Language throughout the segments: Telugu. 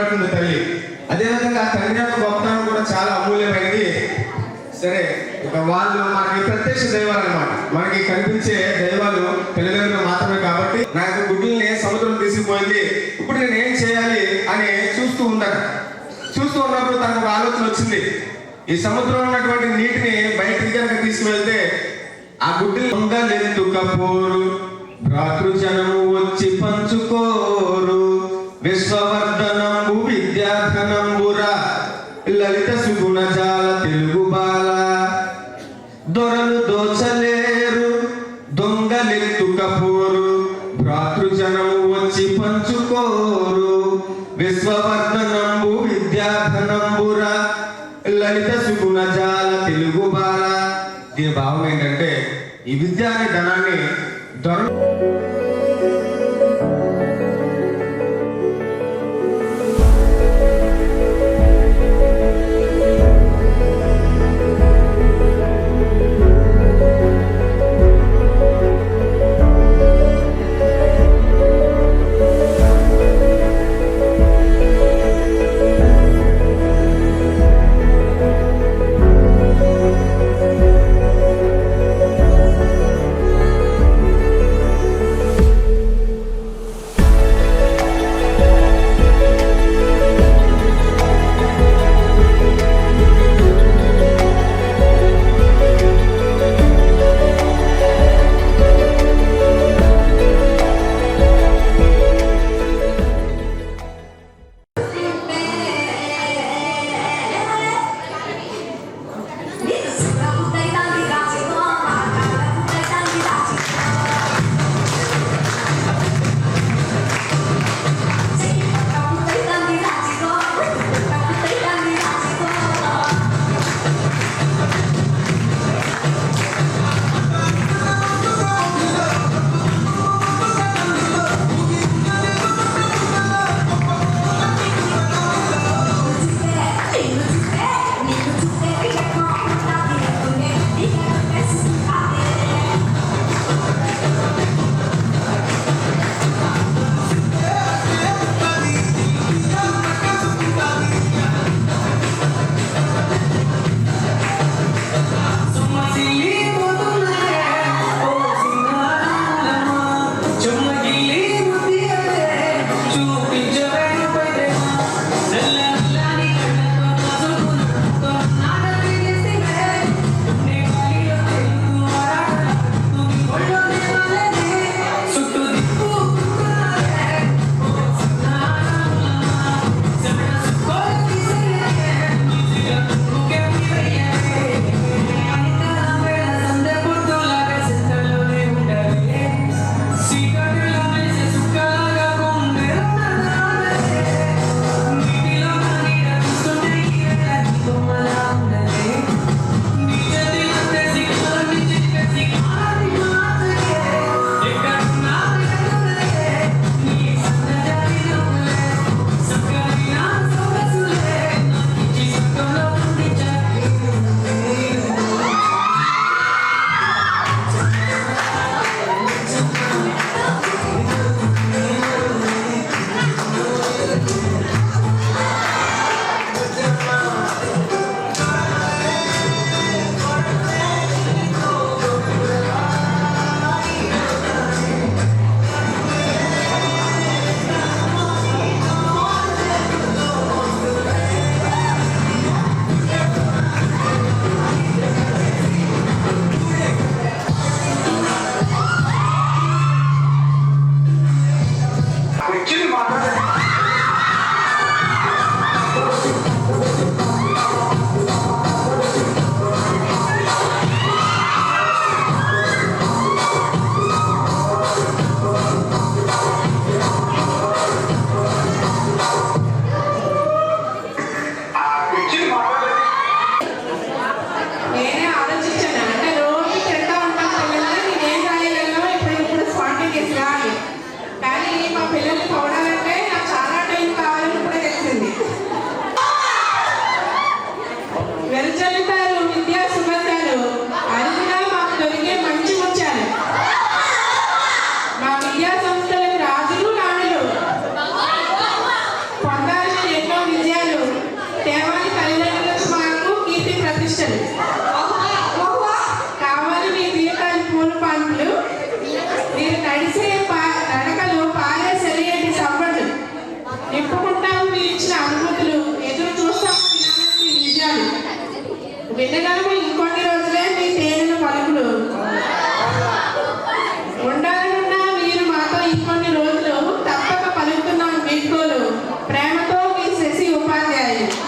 నిలబడుతుంది తల్లి. అదేవిధంగా తండ్రి యొక్క గొప్పతనం కూడా చాలా అమూల్యమైనది. సరే, ఇక వాళ్ళు మనకి ప్రత్యక్ష దైవాలు అన్నమాట. మనకి కనిపించే దైవాలు తల్లిదండ్రులు మాత్రమే. కాబట్టి నా యొక్క గుడ్డుల్ని సముద్రం తీసుకుపోయింది, ఇప్పుడు నేను ఏం చేయాలి అని చూస్తూ ఉన్నప్పుడు తనకు ఒక ఆలోచన వచ్చింది. ఈ సముద్రంలో ఉన్నటువంటి నీటిని బయటికి కనుక తీసుకువెళ్తే ఆ గుడ్డిని దొంగలెత్తుకపోరు, భ్రాతృజనము వచ్చి పంచుకోరు, విశ్వవర్ధనంబు విద్యాధనంబురా లలిత సుగుణజాల తెలుగు బాల, దొరలు దోచలేరు దొంగలెత్తుకపోరు, భ్రాతృజనము వచ్చి పంచుకోరు, విశ్వవర్ధనంబు విద్యాధనంబురా లలిత సుగుణజాల తెలుగు బాల. దీని భావం ఏంటంటే ఈ విద్య అనే ధనాన్ని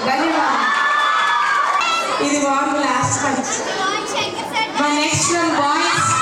ధన్యవాదాలు. ఇది బాగుంది లాస్ట్ మంత్. మా నెక్స్ట్ వన్ బాయ్స్.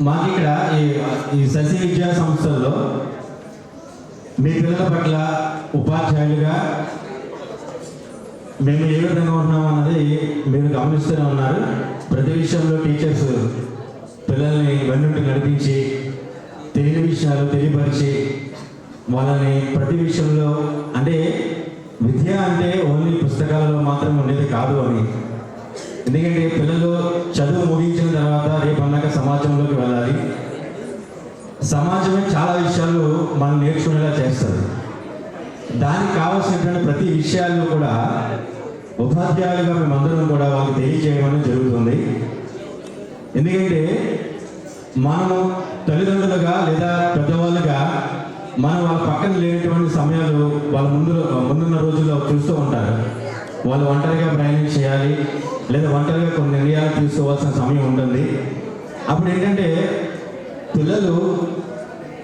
మాకు ఇక్కడ ఈ శశి విద్యా సంస్థల్లో మీ పిల్లల పట్ల ఉపాధ్యాయులుగా మేము ఏ విధంగా ఉన్నాం అన్నది మీరు గమనిస్తూనే ఉన్నారు. ప్రతి విషయంలో టీచర్స్ పిల్లల్ని వెన్నుంటి నడిపించి తెలియని విషయాలు తెలియపరిచి వాళ్ళని ప్రతి విషయంలో అంటే విద్య అంటే ఓన్లీ పుస్తకాలలో మాత్రం ఉండేది కాదు అని. ఎందుకంటే పిల్లలు చదువు ముగించిన తర్వాత రేపు అన్నాక సమాజంలోకి వెళ్ళాలి. సమాజమే చాలా విషయాలు మనం నేర్చుకునేలా చేస్తుంది. దానికి కావాల్సినటువంటి ప్రతి విషయాలు కూడా ఉపాధ్యాయులుగా మేమందరం కూడా వాళ్ళకి తెలియజేయడం జరుగుతుంది. ఎందుకంటే మనము తల్లిదండ్రులుగా లేదా పెద్దవాళ్ళుగా మనం వాళ్ళ పక్కన లేనటువంటి సమయాలు వాళ్ళ ముందున్న రోజుల్లో చూస్తూ ఉంటారు. వాళ్ళు ఒంటరిగా ప్రయాణం చేయాలి లేదా ఒంటరిగా కొన్ని నిర్ణయాలు తీసుకోవాల్సిన సమయం ఉంటుంది. అప్పుడు ఏంటంటే పిల్లలు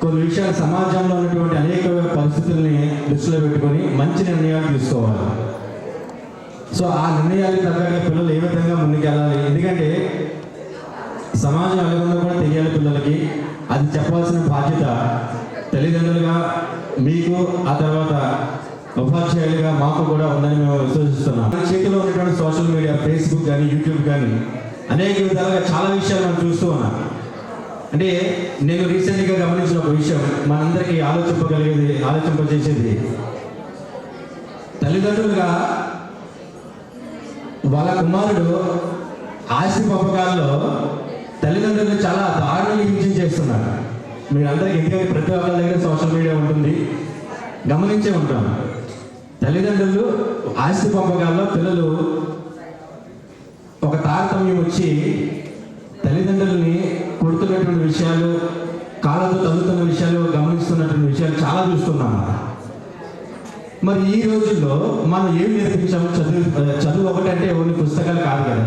కొన్ని విషయాలు సమాజంలో ఉన్నటువంటి అనేక పరిస్థితుల్ని దృష్టిలో పెట్టుకొని మంచి నిర్ణయాలు తీసుకోవాలి. సో ఆ నిర్ణయాలకు తగ్గగా పిల్లలు ఏ విధంగా ముందుకెళ్ళాలి, ఎందుకంటే సమాజం ఎలా ఉందో కూడా తెలియాలి పిల్లలకి. అది చెప్పాల్సిన బాధ్యత తల్లిదండ్రులుగా మీకు, ఆ తర్వాత ఉపాధ్యాయులుగా మాకు కూడా ఉందని మేము విశ్వసిస్తున్నాం. మన చేతిలో ఉన్నటువంటి సోషల్ మీడియా, ఫేస్బుక్ కానీ యూట్యూబ్ కానీ అనేక విధాలుగా చాలా విషయాలు మనం చూస్తూ ఉన్నాం. అంటే నేను రీసెంట్గా గమనించిన ఒక విషయం మనందరికీ ఆలోచింపజేసేది, తల్లిదండ్రులుగా వాళ్ళ కుమారుడు ఆస్తి పంపకాల్లో తల్లిదండ్రులు చాలా దారుణంగా హింసించేస్తున్నారు. మీరందరికీ ఎందుకంటే ప్రతి ఒక్కరి దగ్గర సోషల్ మీడియా ఉంటుంది, గమనించే ఉంటాం. తల్లిదండ్రులు ఆస్తి పంపకాల్లో పిల్లలు ఒక తారతమ్యం వచ్చి తల్లిదండ్రులని కొడుతున్నటువంటి విషయాలు, కాళ్ళతో తగ్గుతున్న విషయాలు, గమనిస్తున్నటువంటి విషయాలు చాలా చూస్తున్నాము. మరి ఈ రోజుల్లో మనం ఏం నేర్పించాము? చదువు ఒకటంటే ఓన్లీ పుస్తకాలు కాదు కదా,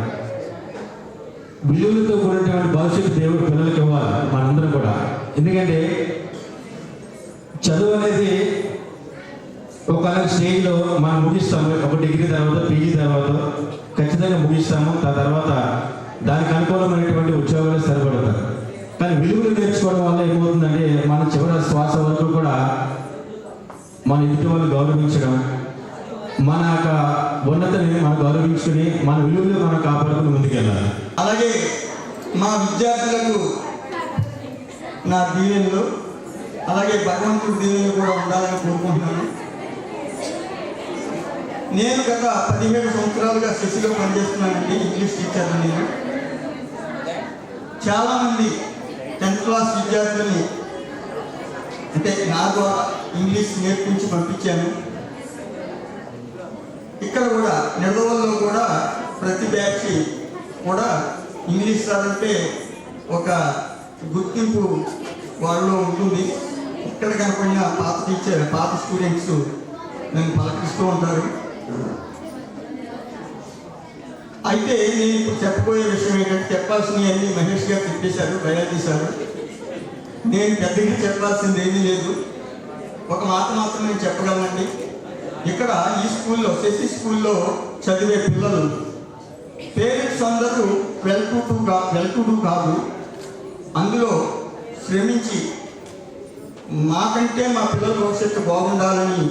విలువలతో కూడినటువంటి భవిష్యత్తు దేవుడు పిల్లలకి ఇవ్వాలి మనందరం కూడా. ఎందుకంటే చదువు అనేది ఒక స్టేజ్లో మనం ముగిస్తాము, ఒక డిగ్రీ తర్వాత పీజీ తర్వాత ఖచ్చితంగా ముగిస్తాము. ఆ తర్వాత దానికి అనుకూలమైనటువంటి ఉద్యోగాలు సరిపడతారు. కానీ విలువలు నేర్చుకోవడం వల్ల ఏమవుతుందంటే మన చివరి శ్వాస వరకు కూడా మన ఇంటి వాళ్ళు గౌరవించడం, మన యొక్క ఉన్నతిని మనం గౌరవించుకుని మన విలువలు మనం కాపాడుకుని ముందుకెళ్ళాలి. అలాగే మా విద్యార్థులకు నా దీవెనలు, అలాగే భగవంతుడి దీవెనలు కూడా ఉండాలని కోరుకుంటున్నాను. నేను గత 17 సంవత్సరాలుగా శశిలో పనిచేస్తున్నానండి, ఇంగ్లీష్ టీచర్ని. నేను చాలామంది 10th క్లాస్ విద్యార్థుల్ని అంటే నా ద్వారా ఇంగ్లీష్ నేర్పించి పంపించాను. ఇక్కడ కూడా నిడదవల్లో కూడా ప్రతి బ్యాచ్ కూడా ఇంగ్లీష్ సార్ అంటే ఒక గుర్తింపు వాళ్ళలో ఉంటుంది. ఇక్కడ కనపడిన పాత స్టూడెంట్స్ నన్ను పలకరిస్తూ ఉంటారు. అయితే నేను ఇప్పుడు చెప్పబోయే విషయం ఏంటంటే, చెప్పాల్సినవన్నీ మహేష్ గారు చెప్పేశారు, బయాలజీ సార్. నేను పెద్దగా చెప్పాల్సింది ఏమీ లేదు, ఒక మాట మాత్రం నేను చెప్పగలనండి. ఇక్కడ ఈ స్కూల్లో, శశి స్కూల్లో చదివే పిల్లలు పేరెంట్స్ అందరూ వెల్ టు డూ కాదు. అందులో శ్రమించి మాకంటే మా పిల్లల భవిష్యత్తు బాగుండాలని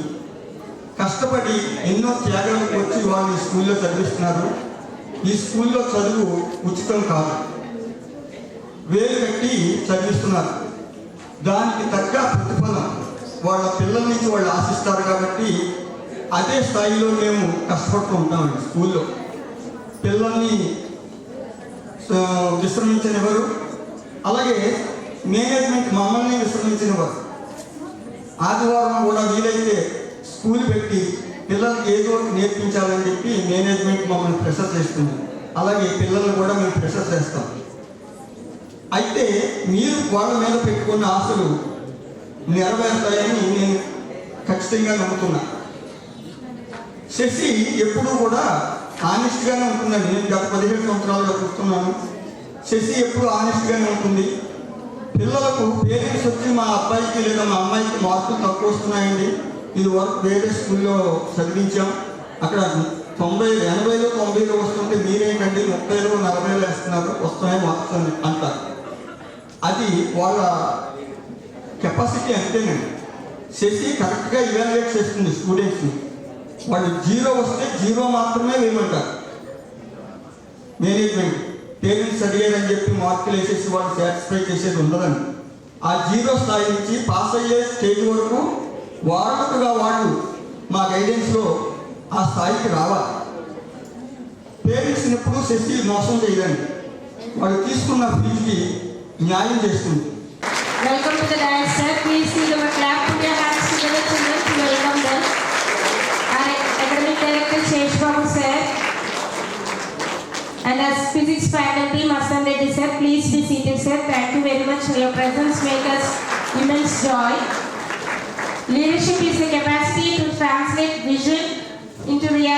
కష్టపడి ఎన్నో త్యాగాలకు వచ్చి వాళ్ళు ఈ స్కూల్లో చదివిస్తున్నారు. ఈ స్కూల్లో చదువు ఉచితం కాదు, వేలు కట్టి చదివిస్తున్నారు. దానికి తగ్గ ప్రతిఫలం వాళ్ళ పిల్లల నుంచి వాళ్ళు ఆశిస్తారు. కాబట్టి అదే స్థాయిలో మేము కష్టపడుతూ ఉంటామండి. స్కూల్లో పిల్లల్ని విశ్రమించనివ్వరు, అలాగే మేనేజ్మెంట్ మమ్మల్ని విశ్రమించనివ్వరు. ఆదివారం కూడా వీలైతే స్కూల్ పెట్టి పిల్లలకి ఏదో నేర్పించాలని చెప్పి మేనేజ్మెంట్ మమ్మల్ని ప్రెషర్ చేస్తుంది. అలాగే పిల్లల్ని కూడా మేము ప్రెషర్ చేస్తాం. అయితే మీరు వాళ్ళ మీద పెట్టుకున్న ఆశలు నెరవేరుతాయని నేను ఖచ్చితంగా నమ్ముతున్నా. శశి ఎప్పుడూ కూడా ఆనెస్ట్గానే ఉంటుందండి. నేను గత 17 సంవత్సరాలుగా చూస్తున్నాను. శశి ఎప్పుడు ఆనెస్ట్గానే ఉంటుంది. పిల్లలకు పేరెంట్స్ వచ్చి మా అబ్బాయికి లేదా మా అమ్మాయికి మార్కులు తక్కువ వస్తున్నాయండి, ఇది వరకు వేరే స్కూల్లో చదివించాం, అక్కడ 80లో 90లో వస్తుంటే మీరేంటండి 30లో 40లో వేస్తున్నారు, వస్తున్నాయి మార్క్స్ అంటారు. అది వాళ్ళ కెపాసిటీ అంతేనండి. శశి కరెక్ట్గా ఇవాల్యుయేట్ చేస్తుంది స్టూడెంట్స్ని. వాళ్ళు 0 వస్తే 0 మాత్రమే వేయమంటారు మేనేజ్మెంట్. పేరెంట్స్ అడిగారని చెప్పి మార్కులు వేసేసి వాళ్ళు సాటిస్ఫై చేసేది ఉండదండి. ఆ 0 స్థాయి నుంచి పాస్ అయ్యే స్టేజ్ వరకు వారసుగా వాళ్ళు మా గైడెన్స్లో ఆ స్థాయికి రావాలి. పేరెంట్స్ని ఎప్పుడు శశి మోసం చేయదండి. వాళ్ళు తీసుకున్న ఫీజుకి న్యాయం చేస్తుంది. Welcome to the dance, sir. Please give them a clap. Put your hands together, children, to welcome them. Our academic director, Shesh Babu, sir. And as physics faculty, Masan Reddy, sir, please be seated, sir. Thank you very much. Your presence makes us immense joy. Leadership is the capacity to translate vision into reality.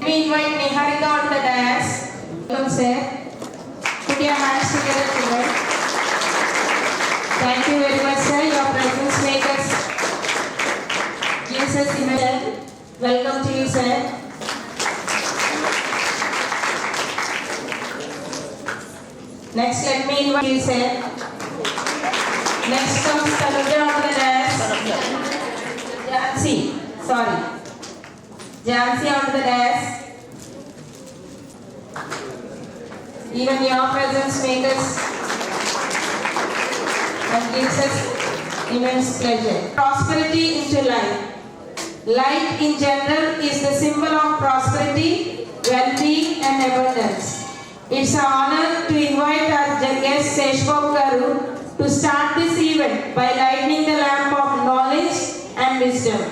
We invite Niharika on the dais. Welcome, sir. Put your hands together, children. Thank you very much, sir. Your presence makes us, gives us immense. Welcome to you, sir. Next, let me invite you, sir. Next comes Tanuja on the dais. Jansi, sorry. Jansi on the dais. Even your presence makes us and gives us immense pleasure. Prosperity into life. Life in general is the symbol of prosperity, well-being and abundance. It's an honor to invite our guest Shesh Babu Garu to start this event by lighting the lamp of knowledge and wisdom.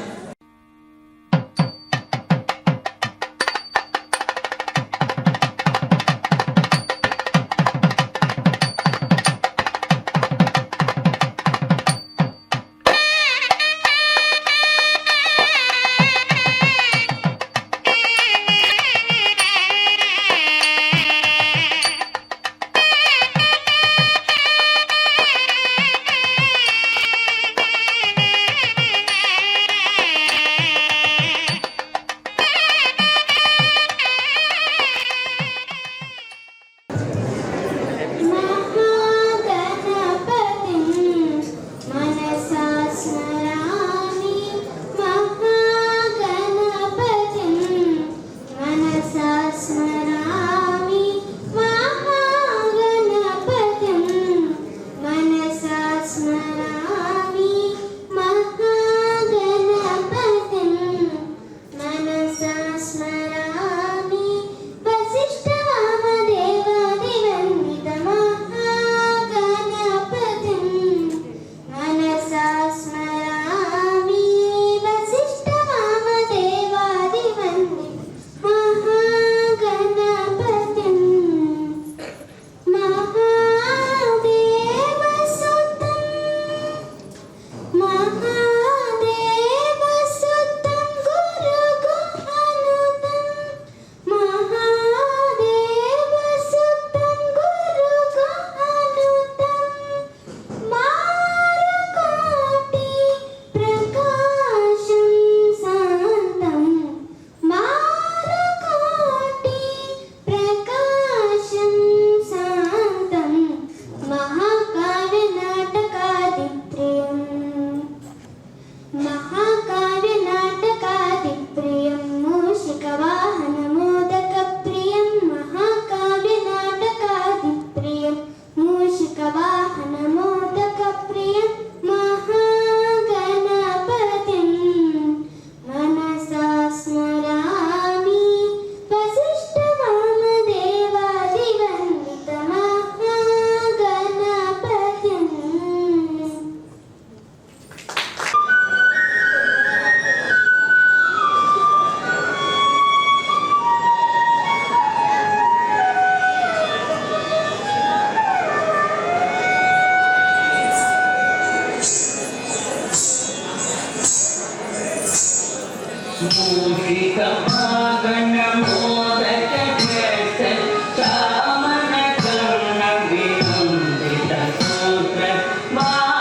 Bye.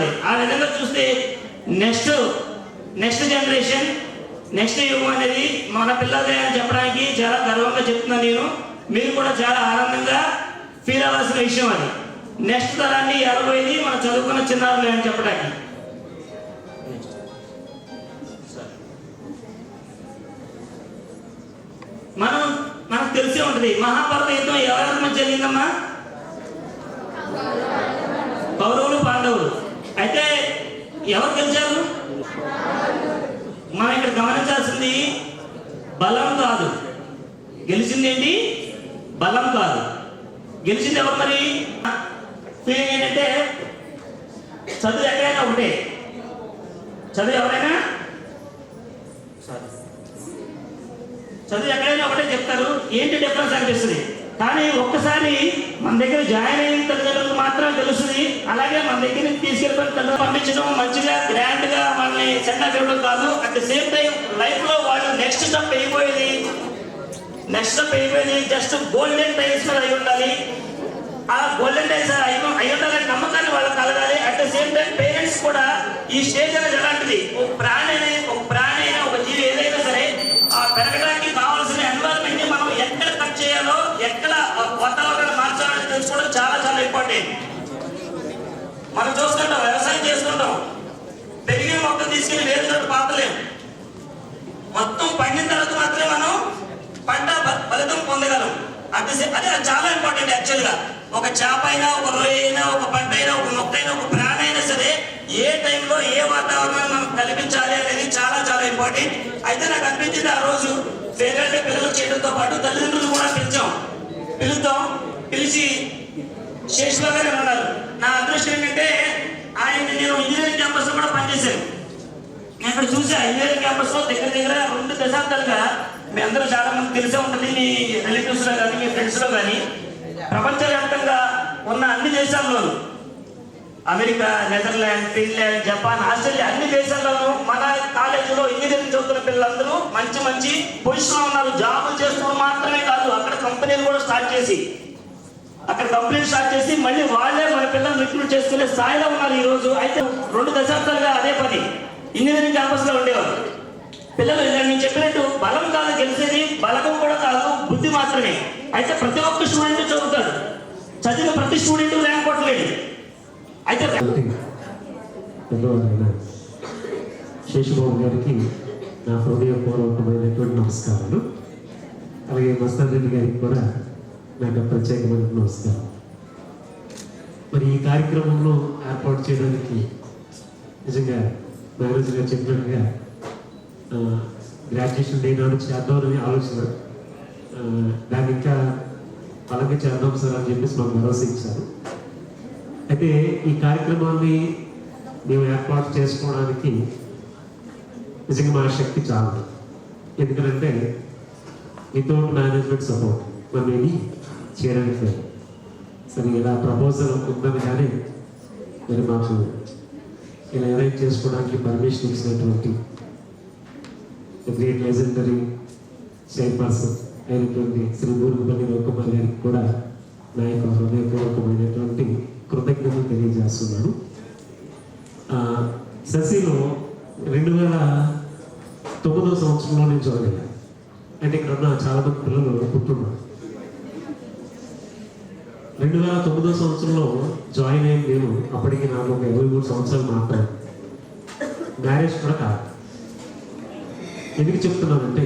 ఉండాలి. ఆ విధంగా చూస్తే నెక్స్ట్ జనరేషన్, నెక్స్ట్ యుగం అనేది మన పిల్లలే అని చెప్పడానికి చాలా గర్వంగా చెప్తున్నాను నేను. మీరు కూడా చాలా ఆనందంగా ఫీల్ అవ్వాల్సిన విషయం అది. నెక్స్ట్ తరాన్ని ఎరబోయేది మనం చదువుకున్న చిన్నారులే అని చెప్పడానికి. మనకు తెలిసే ఉంటుంది మహాభారత యుద్ధం ఎవరెవరి మధ్య జరిగిందమ్మా? కౌరవులు పాండవులు. అయితే ఎవరు గెలిచారు? మనం ఇక్కడ గమనించాల్సింది బలం కాదు, గెలిచింది ఏంటి? బలం కాదు, గెలిచింది ఎవరు? మరి ఫీలింగ్ ఏంటంటే చదువు ఎక్కడైనా ఒకటే, చదువు ఎవరైనా చదువు ఎక్కడైనా ఒకటే చెప్తారు, ఏంటి డిఫరెన్స్ అనిపిస్తుంది. కానీ ఒక్కసారి మన దగ్గర జాయిన్ అయిన తల్లిదండ్రులకు మాత్రమే తెలుస్తుంది. అలాగే మన దగ్గర నుంచి తీసుకెళ్ళిపోయిన తల్లిదండ్రులు పంపించడం, మంచిగా గ్రాండ్ గా మనల్ని సెండ్ ఆఫ్ ఇవ్వడం కాదు. At the same time life లో వాళ్ళు నెక్స్ట్ స్టెప్ అయిపోయేది జస్ట్ గోల్డెన్ టైమ్స్ మీద అయి ఉండాలి. ఆ గోల్డెన్ టైమ్స్ అయి ఉండాలని నమ్మకాన్ని వాళ్ళకి కలగాలి. At the same time parents కూడా ఈ స్టేజ్ అనేది ఎలాంటిది, ఒక ప్రాణి అయినా ఒక జీవి ఏదైనా సరే ఆ పెరగడానికి కావాల్సిన ఎన్వైరన్మెంట్ ని మనం ఎక్కడ కట్ చేయాలో, ఎక్కడ వాతావరణాన్ని మార్చాలని తెలుసుకోవడం చాలా చాలా ఇంపార్టెంట్. మనం చూస్తుంటాం, వ్యవసాయం చేసుకుంటాం, పెరిగిన మొక్కలు తీసుకెళ్లి వేరే చోట పాతలేము. మొత్తం పండిన తర్వాత మాత్రమే మనం పంట ఫలితం పొందగలం. అదే చాలా ఇంపార్టెంట్. యాక్చువల్ గా ఒక చేప అయినా, ఒక రొయ్య అయినా, ఒక పంట అయినా, ఒక మొక్క అయినా, ఒక ప్రాణి అయినా సరే ఏ టైంలో ఏ వాతావరణాన్ని మనం కల్పించాలి అనేది చాలా చాలా ఇంపార్టెంట్. అయితే నాకు అనిపించింది ఆ రోజు ఫేర్వెల్ డే పిల్లలు చేయడంతో పాటు తల్లిదండ్రులు కూడా పిలిచి శేషుబాబు గారు ఉన్నారు. నా అదృష్టం ఏంటంటే నేను ఇంజనీరింగ్ క్యాంపస్ లో కూడా పనిచేశాను. నేను అక్కడ చూసా ఇంజనీరింగ్ క్యాంపస్ లో దగ్గర 2 దశాబ్దాలుగా మీ అందరూ చాలా మంది తెలిసే ఉంటుంది, మీ రిలేటివ్స్ లో కానీ మీ ఫ్రెండ్స్ లో కానీ, ప్రపంచవ్యాప్తంగా ఉన్న అన్ని దేశాల్లోనూ, America, Netherland, Finland, Japan, Australia అన్ని దేశాల్లోనూ మన కాలేజీలో ఇంజనీరింగ్ చదువుతున్న పిల్లలందరూ మంచి పొజిషన్ లో ఉన్నారు. జాబులు చేస్తున్నారు మాత్రమే కాదు, అక్కడ కంపెనీలు కూడా స్టార్ట్ చేసి మళ్ళీ వాళ్ళే మన పిల్లల్ని రిక్రూట్ చేసుకునే స్థాయిలో ఉన్నారు ఈ రోజు. అయితే 2 దశాబ్దాలుగా అదే పని ఇంజనీరింగ్ క్యాంపస్ లో ఉండేవారు. పిల్లలు నేను చెప్పినట్టు బలం కాదు గెలిచేది, బలగం కూడా కాదు, బుద్ధి మాత్రమే. అయితే ప్రతి ఒక్క స్టూడెంట్ చదువుతాడు, చదివిన ప్రతి స్టూడెంట్ ర్యాంక్ కొట్టలేడు. అయితే శేషుబాబు గారికి నా హృదయపూర్వకమైనటువంటి నమస్కారాలు. అలాగే మస్తాన్ రెడ్డి గారికి కూడా నాకు ప్రత్యేకమైన నమస్కారం. మరి ఈ కార్యక్రమంలో ఏర్పాటు చేయడానికి నిజంగా మేనేజర్ గారు చెప్పినట్టుగా గ్రాడ్యుయేషన్ డే నాడు చేద్దామని ఆలోచన, దాన్ని ఇంకా అలాగే చేద్దాం సార్ అని చెప్పేసి మాకు భరోసా ఇచ్చారు. అయితే ఈ కార్యక్రమాన్ని మేము ఏర్పాటు చేసుకోవడానికి నిజంగా మా శక్తి చాలు. ఎందుకంటే వితౌట్ మేనేజ్మెంట్ సపోర్ట్ మనం ఏది చేయడానికి లేదు. సరే ఇలా ప్రపోజల్ ఉందని కానీ మరి మాకు ఇలా అరేంజ్ చేసుకోవడానికి పర్మిషన్ ఇచ్చినటువంటి గ్రేట్ లెజెండరీ చైర్పర్సన్ అయినటువంటి శ్రీ బూరుగుపల్లి రవికుమార్ గారికి కూడా నా యొక్క హృదయపూర్వకమైనటువంటి కృతజ్ఞతలు తెలియజేస్తున్నాను. శశిలో 2009 సంవత్సరంలో నేను చూడగలను. అంటే ఇక్కడ ఉన్న చాలా మంది పిల్లలు పుట్టున్నారు. 2009 సంవత్సరంలో జాయిన్ అయింది నేను. అప్పటికి నాకు ఒక 23 సంవత్సరాలు మాత్రమే, మ్యారేజ్ కూడా కాదు. ఎందుకు చెప్తున్నానంటే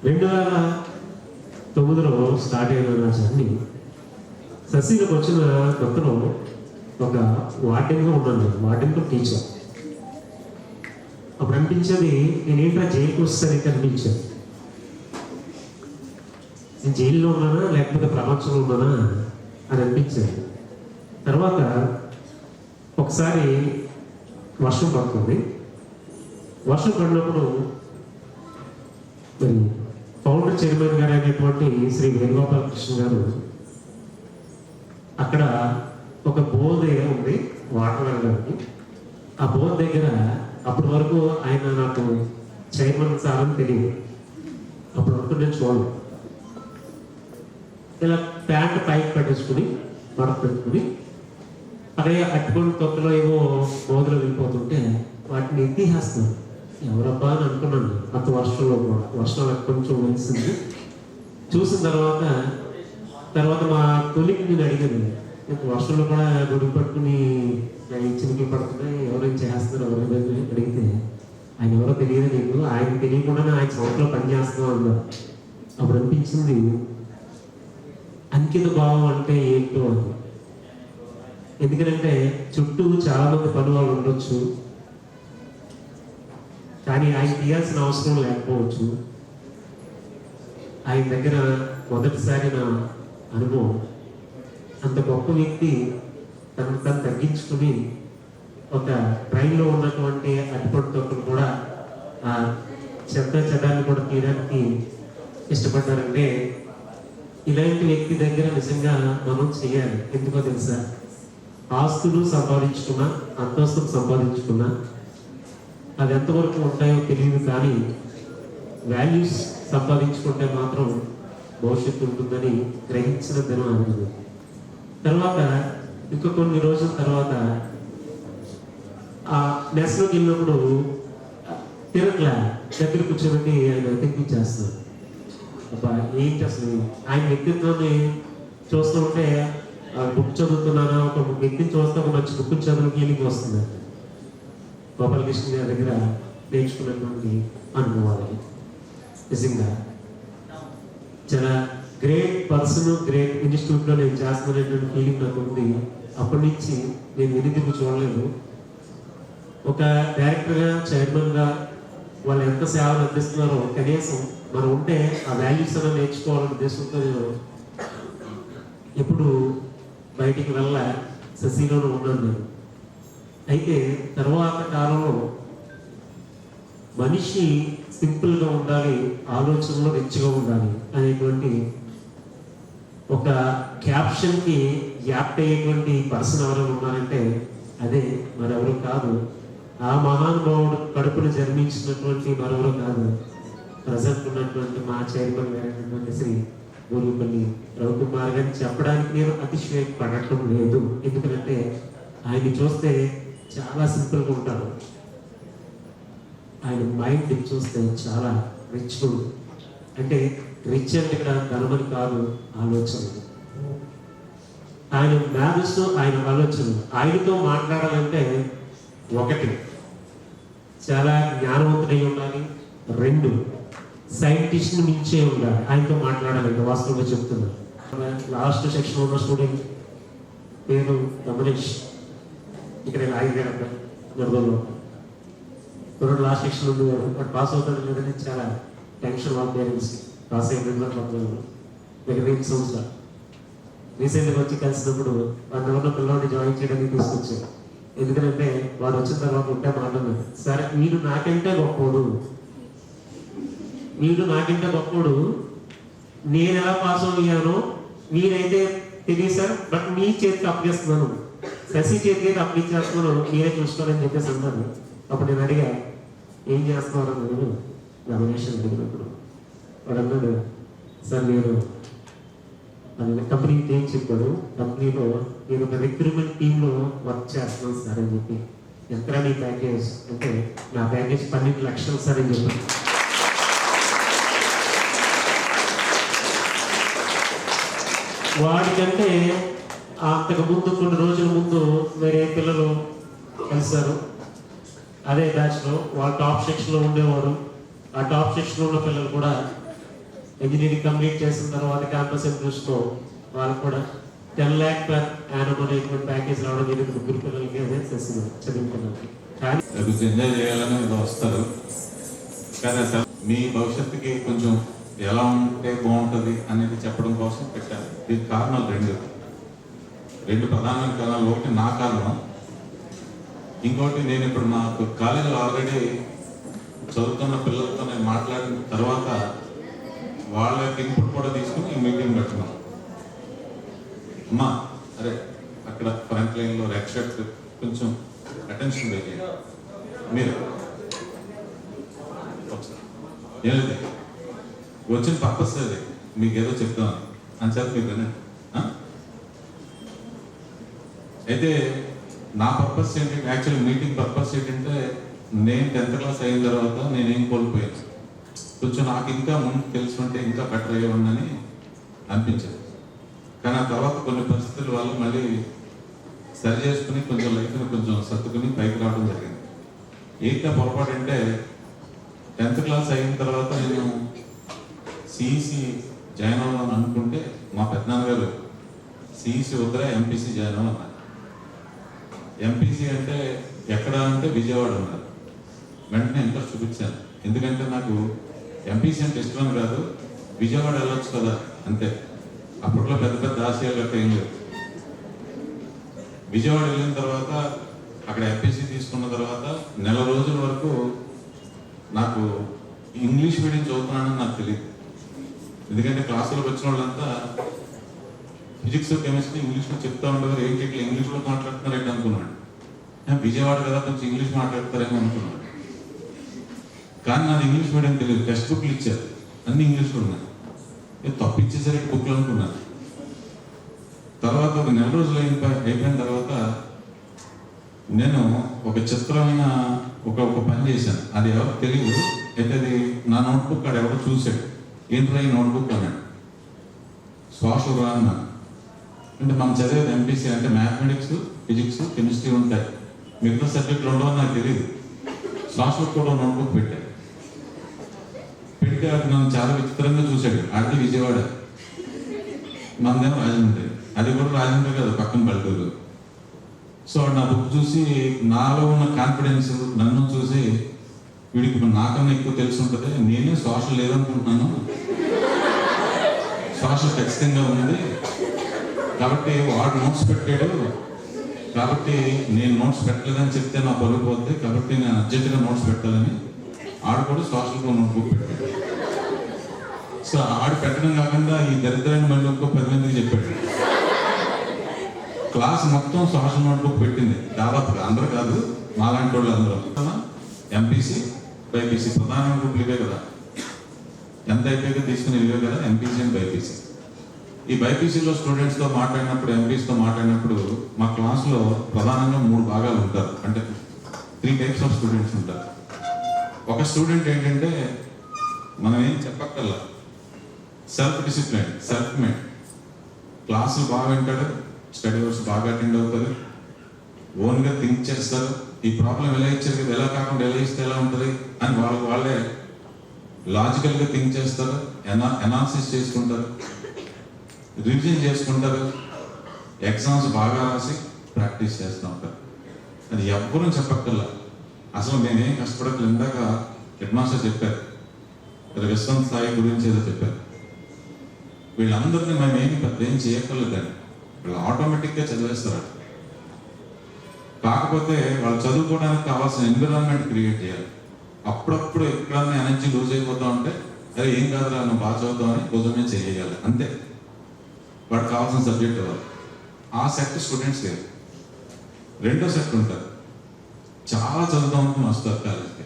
2009లో స్టార్ట్ అయిన నా జర్నీ, శశిలోకి వచ్చిన కొత్తలో ఒక వార్డెన్గా ఉన్నాను, వార్డెన్తో టీచర్. అప్పుడు అనిపించేది నేనేంట్రా జైలుకి వస్తానైతే అనిపించాను. నేను జైల్లో ఉన్నానా లేకపోతే ప్రపంచంలో ఉన్నానా అని అనిపించేది. తర్వాత ఒకసారి వర్షం పడుతుంది. వర్షం పడినప్పుడు మరి ఫౌండర్ చైర్మన్ గారు అయినటువంటి శ్రీ వేణుగోపాలకృష్ణ గారు అక్కడ ఒక బోర్ ఉంది వాటర్ వెళ్ళడానికి. ఆ బోర్ దగ్గర అప్పటి వరకు ఆయన నాకు చైర్మన్ సార్ అని తెలియదు. అప్పటి వరకు నేను చూడను. ఇలా ప్యాంట్ పైకి పెట్టేసుకుని మడత పెట్టుకుని అదే అట్టుకొని తొక్కలో ఏవో బోధలు వెళ్ళిపోతుంటే వాటిని ఎత్తిహేస్తున్నారు. ఎవరబ్బా అని అనుకున్నాను. అంత వర్షంలో కూడా వర్షం కొంచెం వెలిసింది. చూసిన తర్వాత మా తొలికి నేను అడిగాను, వర్షంలో కూడా గొడుగు పట్టుకుని చినుకులు పడుతున్నాయి, ఎవరైనా చేస్తున్నారు ఎవరైనా అడిగితే, ఆయన ఎవరో తెలియదు నీకు, ఆయన తెలియకుండానే ఆయన సంవత్సరంలో పనిచేస్తున్నాం అన్నారు. అప్పుడు అనిపించింది అంకిత భావం అంటే ఏంటో అని. ఎందుకంటే చుట్టూ చాలా మంది పని వాళ్ళు ఉండొచ్చు, కానీ ఆయన తీయాల్సిన అవసరం లేకపోవచ్చు. ఆయన దగ్గర మొదటిసారి నా అనుభవం, అంత గొప్ప వ్యక్తి తను తగ్గించుకుని ఒక ట్రైన్లో ఉన్నటువంటి అటుపడి తొక్కులు కూడా ఆ చెదాన్ని కూడా తీయడానికి ఇష్టపడ్డారంటే ఇలాంటి వ్యక్తి దగ్గర నిజంగా మనం చేయాలి. ఎందుకో తెలుసా, ఆస్తులు సంపాదించుకున్నా అంతస్తులు సంపాదించుకున్నా అది ఎంతవరకు ఉంటాయో తెలియదు, కానీ వాల్యూస్ సంపాదించుకుంటే మాత్రం భవిష్యత్తు ఉంటుందని గ్రహించిన దినం అనేది. తర్వాత ఇంకా కొన్ని రోజుల తర్వాత ఆ నెస్లోకి వెళ్ళినప్పుడు తిరగలా దగ్గర కూర్చోబెట్టి ఆయన తెప్పించేస్తున్నారు. అబ్బా ఏంటి అసలు ఆయన వ్యక్తిత్వాన్ని చూస్తూ ఉంటే బుక్ చదువుతున్నానా, ఒక వ్యక్తిని చూస్తే ఒక మంచి బుక్ చదువు ఫీలింగ్ వస్తుంది. గోపాలకృష్ణ గారి దగ్గర నేర్చుకున్నటువంటి అనుభవాలు నిజంగా చాలా గ్రేట్ పర్సన్, గ్రేట్ ఇన్స్టిట్యూట్లో నేను చేస్తున్నటువంటి ఫీలింగ్ నాకు ఉంది. అప్పటి నుంచి నేను వెనుదిరిగి చూడలేదు. ఒక డైరెక్టర్గా, చైర్మన్గా వాళ్ళు ఎంత సేవలు అందిస్తున్నారో కనీసం మనం ఉంటే ఆ వాల్యూస్ అలా నేర్చుకోవాలనే ఉద్దేశంతో నేను ఎప్పుడు బయటికి వెళ్ళ శశిలోనే ఉన్నాను నేను. అయితే తర్వాత కాలంలో మనిషి సింపుల్గా ఉండాలి, ఆలోచనలో రిచ్గా ఉండాలి అనేటువంటి ఒక క్యాప్షన్కి యాప్ట్ అయ్యేటువంటి పర్సన్ ఎవరైనా ఉన్నారంటే అదే మరెవరు కాదు, ఆ మహానుభావుడు కడుపును జన్మించినటువంటి మరెవరు కాదు, ప్రజెంట్ ఉన్నటువంటి మా చైర్మన్ గారైనటువంటి శ్రీ బోలుపల్లి రవికుమార్ గారిని చెప్పడానికి నేను అతిశయపడటం లేదు. ఎందుకంటే ఆయన్ని చూస్తే చాలా సింపుల్గా ఉంటారు, ఆయన మైండ్ చూస్తే చాలా రిచ్. అంటే రిచ్ అంటే ఇక్కడ ధనమని కాదు, ఆలోచనలు. ఆయన మేధస్సు, ఆయన ఆలోచనలు. ఆయనతో మాట్లాడాలంటే ఒకటి చాలా జ్ఞానవంతుడై ఉండాలి, రెండు సైంటిస్ట్ మించే ఉండాలి ఆయనతో మాట్లాడాలంటే. వాస్తవంగా చెప్తున్నాను. లాస్ట్ సెక్షన్ ఉన్న స్టూడెంట్ పేరు రమణేష్, ఇక్కడ ఆయన గర్భంలో రెండు లాస్ట్ సెక్షన్ ఉండేవారు. బట్ పాస్ అవుతాడు లేదని చాలా టెన్షన్ వాళ్ళ పేరెంట్స్. పాస్ అయిన దగ్గర 8 సంవత్సరాలు రీసెంట్గా వచ్చి కలిసినప్పుడు వాడిని ఎవరిలో పిల్లవాడిని జాయిన్ చేయడానికి తీసుకొచ్చారు. ఎందుకంటే వాడు వచ్చిన తర్వాత ఉంటే మాట్లాడలేదు. సరే వీడు నాకంటే గొప్పోడు, నేను ఎలా పాస్ అయ్యానో మీరైతే తెలియదు సార్, బట్ మీ చేతికి అప్పగిస్తున్నాను, శశి చేతికి అయితే అప్పగించేస్తున్నాను, మీరే చూసుకోవాలని చెప్పేసి అన్నారు. అప్పుడు నేను అడిగా ఏం చేస్తున్నారు నేను నామినేషన్ అడిగినప్పుడు వాడు అన్నాడు, సార్ నేను కంపెనీకి ఏం చెప్పాడు, కంపెనీలో నేను ఒక రిక్రూట్మెంట్ టీంలో వర్క్ చేస్తున్నాను సార్ అని చెప్పి. ఎంత నీ ప్యాకేజ్ అంటే నా ప్యాకేజ్ 12 లక్షలు సార్ అని చెప్పాను. వాడికంటే అంతకు ముందు కొన్ని రోజుల ముందు వేరే పిల్లలు కలిశారు అదే బ్యాచ్లో. వాళ్ళు టాప్ సెక్షన్లో ఉండేవారు. ఆ టాప్ సెక్షన్లో ఉన్న పిల్లలు కూడా ఇంజనీరింగ్ కంప్లీట్ చేసిన తర్వాత క్యాంపస్ ఇంట్రెస్ట్లో వాళ్ళు కూడా 10 lakh per annum అనేటువంటి ప్యాకేజ్ రావడం జరిగింది. ముగ్గురు పిల్లలకి అదే చేస్తున్నారు చదువుకున్నానికి. కానీ ఎంజాయ్ చేయాలని వస్తారు, కానీ అసలు మీ భవిష్యత్తుకి కొంచెం ఎలా ఉంటే బాగుంటుంది అనేది చెప్పడం కోసం పెట్టారు. దీనికి కారణాలు రెండు ప్రధానమైన కారణాలు. ఒకటి నా కారణం, ఇంకోటి నేను ఇప్పుడు నాకు కాలేజీలో ఆల్రెడీ చదువుతున్న పిల్లలతో నేను మాట్లాడిన తర్వాత వాళ్ళ ఇన్పుట్ కూడా తీసుకుని ఈ మీటింగ్ పెట్టున్నాం. అమ్మా అరే అక్కడ ఫ్రంట్ లైన్లో రెడ్ షర్ట్ కొంచెం అటెన్షన్ వేయండి మీరు. ఏది వచ్చిన పర్పస్ అది మీకు ఏదో చెప్తామని అని చెప్పి మీరు వినండి. అయితే నా పర్పస్ ఏంటంటే, యాక్చువల్లీ మీటింగ్ పర్పస్ ఏంటంటే, నేను 10th క్లాస్ అయిన తర్వాత నేనేం కోల్పోయాను, కొంచెం నాకు ఇంకా ముందు తెలుసుకుంటే ఇంకా బెటర్ అయ్యేవాడిని అనిపించింది. కానీ ఆ తర్వాత కొన్ని పరిస్థితుల వల్ల మళ్ళీ సరి చేసుకుని కొంచెం లైఫ్ని కొంచెం సర్దుకుని పైకి రావడం జరిగింది. ఏంటో పొరపాటు అంటే 10th క్లాస్ అయిన తర్వాత నేను సిఈసి జాయిన్ అవ్వాలని అనుకుంటే మా పెద్దనాన్నగారు సిఈసి వద్దురా ఎంపీసీ జాయిన్ అవ్వన్నారు. ఎంపీసీ అంటే ఎక్కడ అంటే విజయవాడ ఉన్నారు. వెంటనే ఇంట్రెస్ట్ చూపించాను, ఎందుకంటే నాకు ఎంపీసీ అంటే ఇష్టం కాదు, విజయవాడ వెళ్ళొచ్చు కదా అంతే. అప్పట్లో పెద్ద పెద్ద ఆశయాలు గట్రా ఏం లేవు. విజయవాడ వెళ్ళిన తర్వాత అక్కడ ఎంపీసీ తీసుకున్న తర్వాత నెల రోజుల వరకు నాకు ఇంగ్లీష్ మీడియం చదువుతున్నానని నాకు తెలియదు. ఎందుకంటే క్లాసులకు వచ్చిన వాళ్ళంతా ఫిజిక్స్ కెమిస్ట్రీ ఇంగ్లీష్లో చెప్తా ఉండేవారు, ఏంటి ఇట్లా ఇంగ్లీష్లో మాట్లాడుతున్నారు ఏంటి అనుకున్నాడు. విజయవాడ కదా కొంచెం ఇంగ్లీష్ మాట్లాడతారేమో అనుకున్నాడు. కానీ నాది ఇంగ్లీష్ మీడియం తెలియదు. టెక్స్ట్ బుక్లు ఇచ్చారు, అన్ని ఇంగ్లీష్లో ఉన్నాయి. తప్పిచ్చేసరికి బుక్లు అనుకున్నాను. తర్వాత ఒక నెల రోజులు అయిపోయిన తర్వాత నేను ఒక చిత్రమైన ఒక పని చేశాను. అది ఎవరు తెలియదు. అయితే అది నా నోట్బుక్ ఆడు ఎవరో చూశాడు, ఏంట్రా ఈ నోట్బుక్ అన్నాడు. సోషల్ రా అన్నాను. అంటే మనం చదివేది ఎంపీసీ అంటే మ్యాథమెటిక్స్, ఫిజిక్స్, కెమిస్ట్రీ ఉంటాయి, మిగతా సబ్జెక్టులు ఉండవని నాకు తెలియదు. సోషల్ కూడా నోట్బుక్ పెట్టాడు. పెడితే అది నన్ను చాలా విచిత్రంగా చూశాడు. అది విజయవాడ, మనదేమో రాజమండ్రి. అది కూడా రాజమండ్రి కాదు, పక్కన పల్లెటూరు. సో నా బుక్ చూసి నాలో ఉన్న కాన్ఫిడెన్స్ నన్ను చూసి, వీడికి నాకన్నా ఎక్కువ తెలిసి ఉంటుంది, నేనే సోషల్ లేదనుకుంటున్నాను, సోషల్ ఖచ్చితంగా ఉంది కాబట్టి వాడు నోట్స్ పెట్టాడు, కాబట్టి నేను నోట్స్ పెట్టలేదని చెప్తే నా పరుగు పోతుంది, కాబట్టి నేను అర్జెంటుగా నోట్స్ పెట్టాలని ఆడు కూడా సోషల్గా నోట్బుక్ పెట్టాడు. సో ఆడు పెట్టడం కాకుండా ఈ దరిద్రాన్ని మళ్ళీ ఇంకో 10 మందికి చెప్పాడు. క్లాస్ మొత్తం సోషల్ నోట్బుక్ పెట్టింది దాదాపుగా, అందరూ కాదు, మాలాంటి వాళ్ళు అందరూ. ఎంపీసీ, బైపీసీ ప్రధాన గ్రూపులు ఇవే కదా, ఎంత అయిపోయాక తీసుకుని ఇవే కదా ఎంపీసీ అండ్ బైపీసీ. ఈ బైపీసీలో స్టూడెంట్స్తో మాట్లాడినప్పుడు, ఎంపీసీతో మాట్లాడినప్పుడు మా క్లాస్లో ప్రధానంగా 3 భాగాలు ఉంటారు. అంటే 3 టైప్స్ ఆఫ్ స్టూడెంట్స్ ఉంటారు. ఒక స్టూడెంట్ ఏంటంటే మనం ఏం చెప్పక్కర్లా, సెల్ఫ్ డిసిప్లైన్, సెల్ఫ్ మేడ్, క్లాసులు బాగా వింటాడు, స్టడీ అవర్స్ బాగా అటెండ్ అవుతారు, ఓన్గా థింక్ చేస్తారు, ఈ ప్రాబ్లం ఎలా ఇచ్చారు కదా, ఎలా కాకుండా ఎలా ఇస్తే ఎలా ఉంటుంది అని వాళ్ళే లాజికల్గా థింక్ చేస్తారు, ఎనాలిసిస్ చేసుకుంటారు, రివిజన్ చేసుకుంటారు, ఎగ్జామ్స్ బాగా రాసి ప్రాక్టీస్ చేస్తూ ఉంటారు. అది ఎవ్వరూ చెప్పక్కర్లా, అసలు నేనేం కష్టపడక్కలు. ఇందాక హెడ్ మాస్టర్ చెప్పారు, విశ్వం స్థాయి గురించి ఏదో చెప్పారు. వీళ్ళందరినీ మేము ఏమి పెద్ద ఏం చేయక్కర్లేదండి, వీళ్ళు ఆటోమేటిక్గా చదివేస్తారు. కాకపోతే వాళ్ళు చదువుకోవడానికి కావాల్సిన ఎన్విరాన్మెంట్ క్రియేట్ చేయాలి. అప్పుడప్పుడు ఎక్కడన్నా ఎనర్జీ లూజ్ అయిపోతా ఉంటే, అరే ఏం కాదురా నువ్వు బాగా చదువుతామని భుజమే చేయాలి, అంతే. వాడికి కావాల్సిన సబ్జెక్ట్ ఇవ్వాలి. ఆ సెట్ స్టూడెంట్స్ లేదు. రెండో సెట్ ఉంటారు, చాలా చదువుదాం అనుకుని వస్తారు కాలేజ్కి.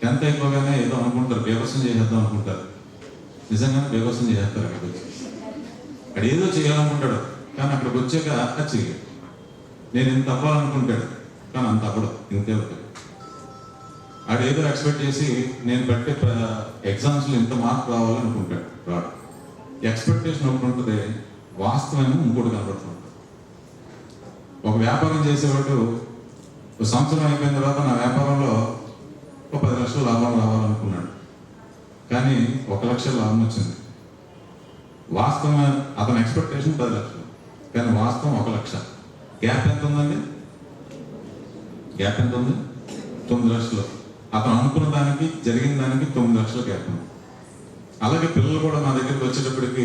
10th అయిపోగానే ఏదో అనుకుంటారు, బేవసం చేసేద్దాం అనుకుంటారు, నిజంగానే బేవసం చేసేస్తారు. అక్కడికి వచ్చి అక్కడ ఏదో చేయాలనుకుంటాడు, కానీ అక్కడికి వచ్చాక అది చేయలేదు. నేను ఇంత అవ్వాలనుకుంటాడు, కానీ అంత అవ్వడు, ఇంతే అవుతాడు. ఆడు ఏదో ఎక్స్పెక్ట్ చేసి నేను పెట్టే ఎగ్జామ్స్లో ఇంత మార్క్ రావాలనుకుంటాడు, రాడు. ఎక్స్పెక్టేషన్ ఒకటి ఉంటుంది, వాస్తవమేమో ఇంకోటి కనబడుతుంటుంది. ఒక వ్యాపారం చేసేవాడు 1 సంవత్సరం అయిపోయిన తర్వాత నా వ్యాపారంలో 10 లక్షల లాభం రావాలనుకున్నాడు, కానీ 1 లక్ష లాభం వచ్చింది. వాస్తవం అతని ఎక్స్పెక్టేషన్ 10 లక్షలు, కానీ వాస్తవం 1 లక్ష. గ్యాప్ ఎంత ఉందండి? గ్యాప్ ఎంత ఉంది? 9 లక్షలు. అతను అనుకున్న దానికి జరిగిన దానికి 9 లక్షల గ్యాప్ ఉంది. అలాగే పిల్లలు కూడా నా దగ్గరికి వచ్చేటప్పటికి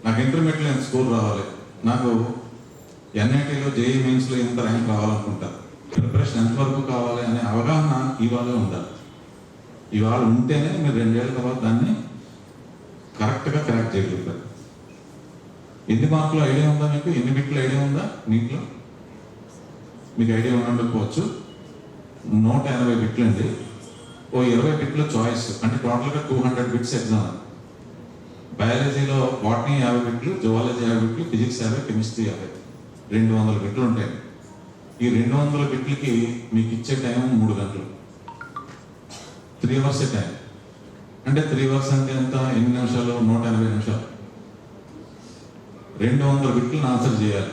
నాకు ఇంటర్మీడియట్లో ఎంత స్కోర్ రావాలి, నాకు ఎన్ఐటీలో జేఈ మెయిన్స్లో ఇంత ర్యాంక్ రావాలనుకుంటారు, ప్రిపరేషన్ ఎంతవరకు కావాలి అనే అవగాహన ఇవాళ ఉండాలి. ఇవాళ ఉంటేనే మీరు 2 ఏళ్ళ తర్వాత దాన్ని కరెక్ట్గా కరెక్ట్ చేయగలుగుతారు. ఎన్ని మార్కులు ఐడియా ఉందా మీకు? ఎన్ని బిట్లు ఐడియా ఉందా నీటిలో? మీకు ఐడియా ఉండకపోవచ్చు. 180 బిట్లు అండి. ఓ 20 బిట్ల చాయిస్, అంటే టోటల్గా 200 బిట్స్ ఎగ్జామ్. బయాలజీలో బాటనీ 50 బిట్లు, జువాలజీ 50 బిట్లు, ఫిజిక్స్ 50, కెమిస్ట్రీ 50. 200 బిట్లు ఉంటాయి. ఈ 200 బిట్లకి మీకు ఇచ్చే టైం 3 గంటలు, 3 అవర్స్ టైం. అంటే 3 అవర్స్ అంటే ఎంత, ఎన్ని నిమిషాలు? 180 నిమిషాలు. 200 బిట్లను ఆన్సర్ చేయాలి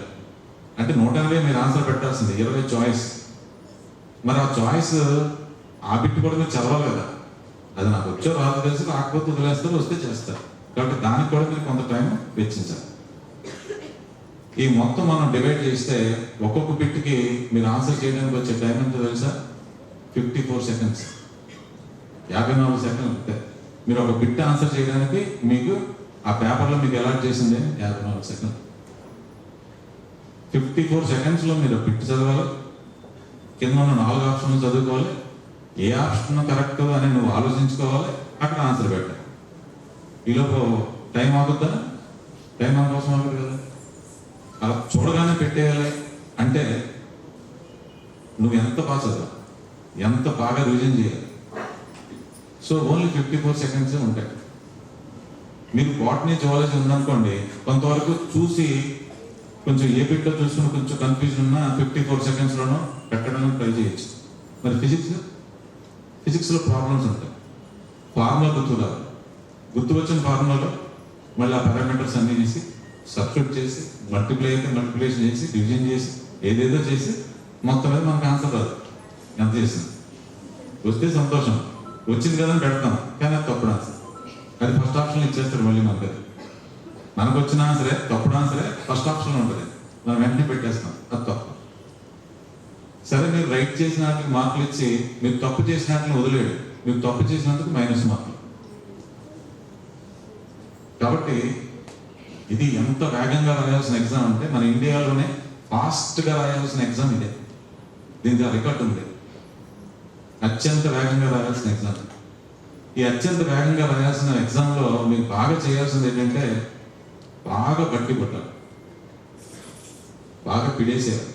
అంటే 180 మీరు ఆన్సర్ పెట్టాల్సింది, 20 చాయిస్. మరి ఆ చాయిస్ ఆ బిట్ కూడా మీరు చదవాలి కదా. అది నాకు వచ్చో రాదు తెలుసు, రాకపోతే వదిలేస్తారు, వస్తే చేస్తారు. కాబట్టి దానికి కూడా మీరు కొంత టైం వెచ్చించాలి. ఈ మొత్తం మనం డివైడ్ చేస్తే ఒక్కొక్క బిట్కి మీరు ఆన్సర్ చేయడానికి వచ్చే టైం ఎంతో తెలుసా? 54 సెకండ్స్, 54 సెకండ్లు ఉంటాయి. మీరు ఒక బిట్ ఆన్సర్ చేయడానికి మీకు ఆ పేపర్లో మీకు అలాట్ చేసింది 54 సెకండ్లు. 54 సెకండ్స్లో మీరు బిట్ చదవాలి, కింద ఉన్న 4 ఆప్షన్లు చదువుకోవాలి, ఏ ఆప్షన్ కరెక్ట్ అని నువ్వు ఆలోచించుకోవాలి, అక్కడ ఆన్సర్ పెట్టాలి. ఈలోపు టైం ఆగుద్దా? టైం అందుకోసం ఆగుతుంది కదా. అలా చూడగానే పెట్టేయాలి అంటే నువ్వు ఎంత బాగా చదవాలి, ఎంత బాగా రివిజన్ చేయాలి. సో ఓన్లీ 54 సెకండ్సే ఉంటాయి. మీకు బాటనీ జువాలజీ ఉందనుకోండి, కొంతవరకు చూసి కొంచెం ఏ బిట్లో చూసుకుని కొంచెం కన్ఫ్యూజన్ ఉన్నా 54 సెకండ్స్లోనూ పెట్టడానికి ట్రై చేయొచ్చు. మరి ఫిజిక్స్లో ప్రాబ్లమ్స్ ఉంటాయి. ఫార్ములా గుర్తురాదు, గుర్తు వచ్చిన ఫార్ములాలో మళ్ళీ ఆ పారామీటర్స్ అన్నీ చేసి సబ్స్టిట్యూట్ చేసి మల్టిప్లై అయితే మల్టిప్లికేషన్ చేసి డివిజన్ చేసి ఏదేదో చేసి మొత్తం మీద మనకు ఆన్సర్ రాదు. ఎంత చేసింది వస్తే సంతోషం, వచ్చింది కదా అని పెడతాం, కానీ అది తప్పుడు ఆన్సర్. అది ఫస్ట్ ఆప్షన్ ఇచ్చేస్తారు మళ్ళీ మనకు. మనకు వచ్చిన ఆన్సరే తప్పుడు ఆన్సరే ఫస్ట్ ఆప్షన్లో ఉంటుంది, మనం వెంటనే పెట్టేస్తాం, అది తప్పు. సరే మీరు రైట్ చేసిన వాటికి మార్కులు ఇచ్చి మీరు తప్పు చేసిన వాటిని వదిలేడు, మీరు తప్పు చేసినందుకు మైనస్ మార్కులు. కాబట్టి ఇది ఎంత వేగంగా రాయాల్సిన ఎగ్జామ్ అంటే మన ఇండియాలోనే ఫాస్ట్గా రాయాల్సిన ఎగ్జామ్ ఇదే. దీనికి ఆ రికార్డు ఉంది, అత్యంత వేగంగా రాయాల్సిన ఎగ్జామ్. ఈ అత్యంత వేగంగా రాయాల్సిన ఎగ్జామ్లో మీకు బాగా చేయాల్సింది ఏంటంటే బాగా గట్టి కొట్టాలి, బాగా పిడేసేయాలి.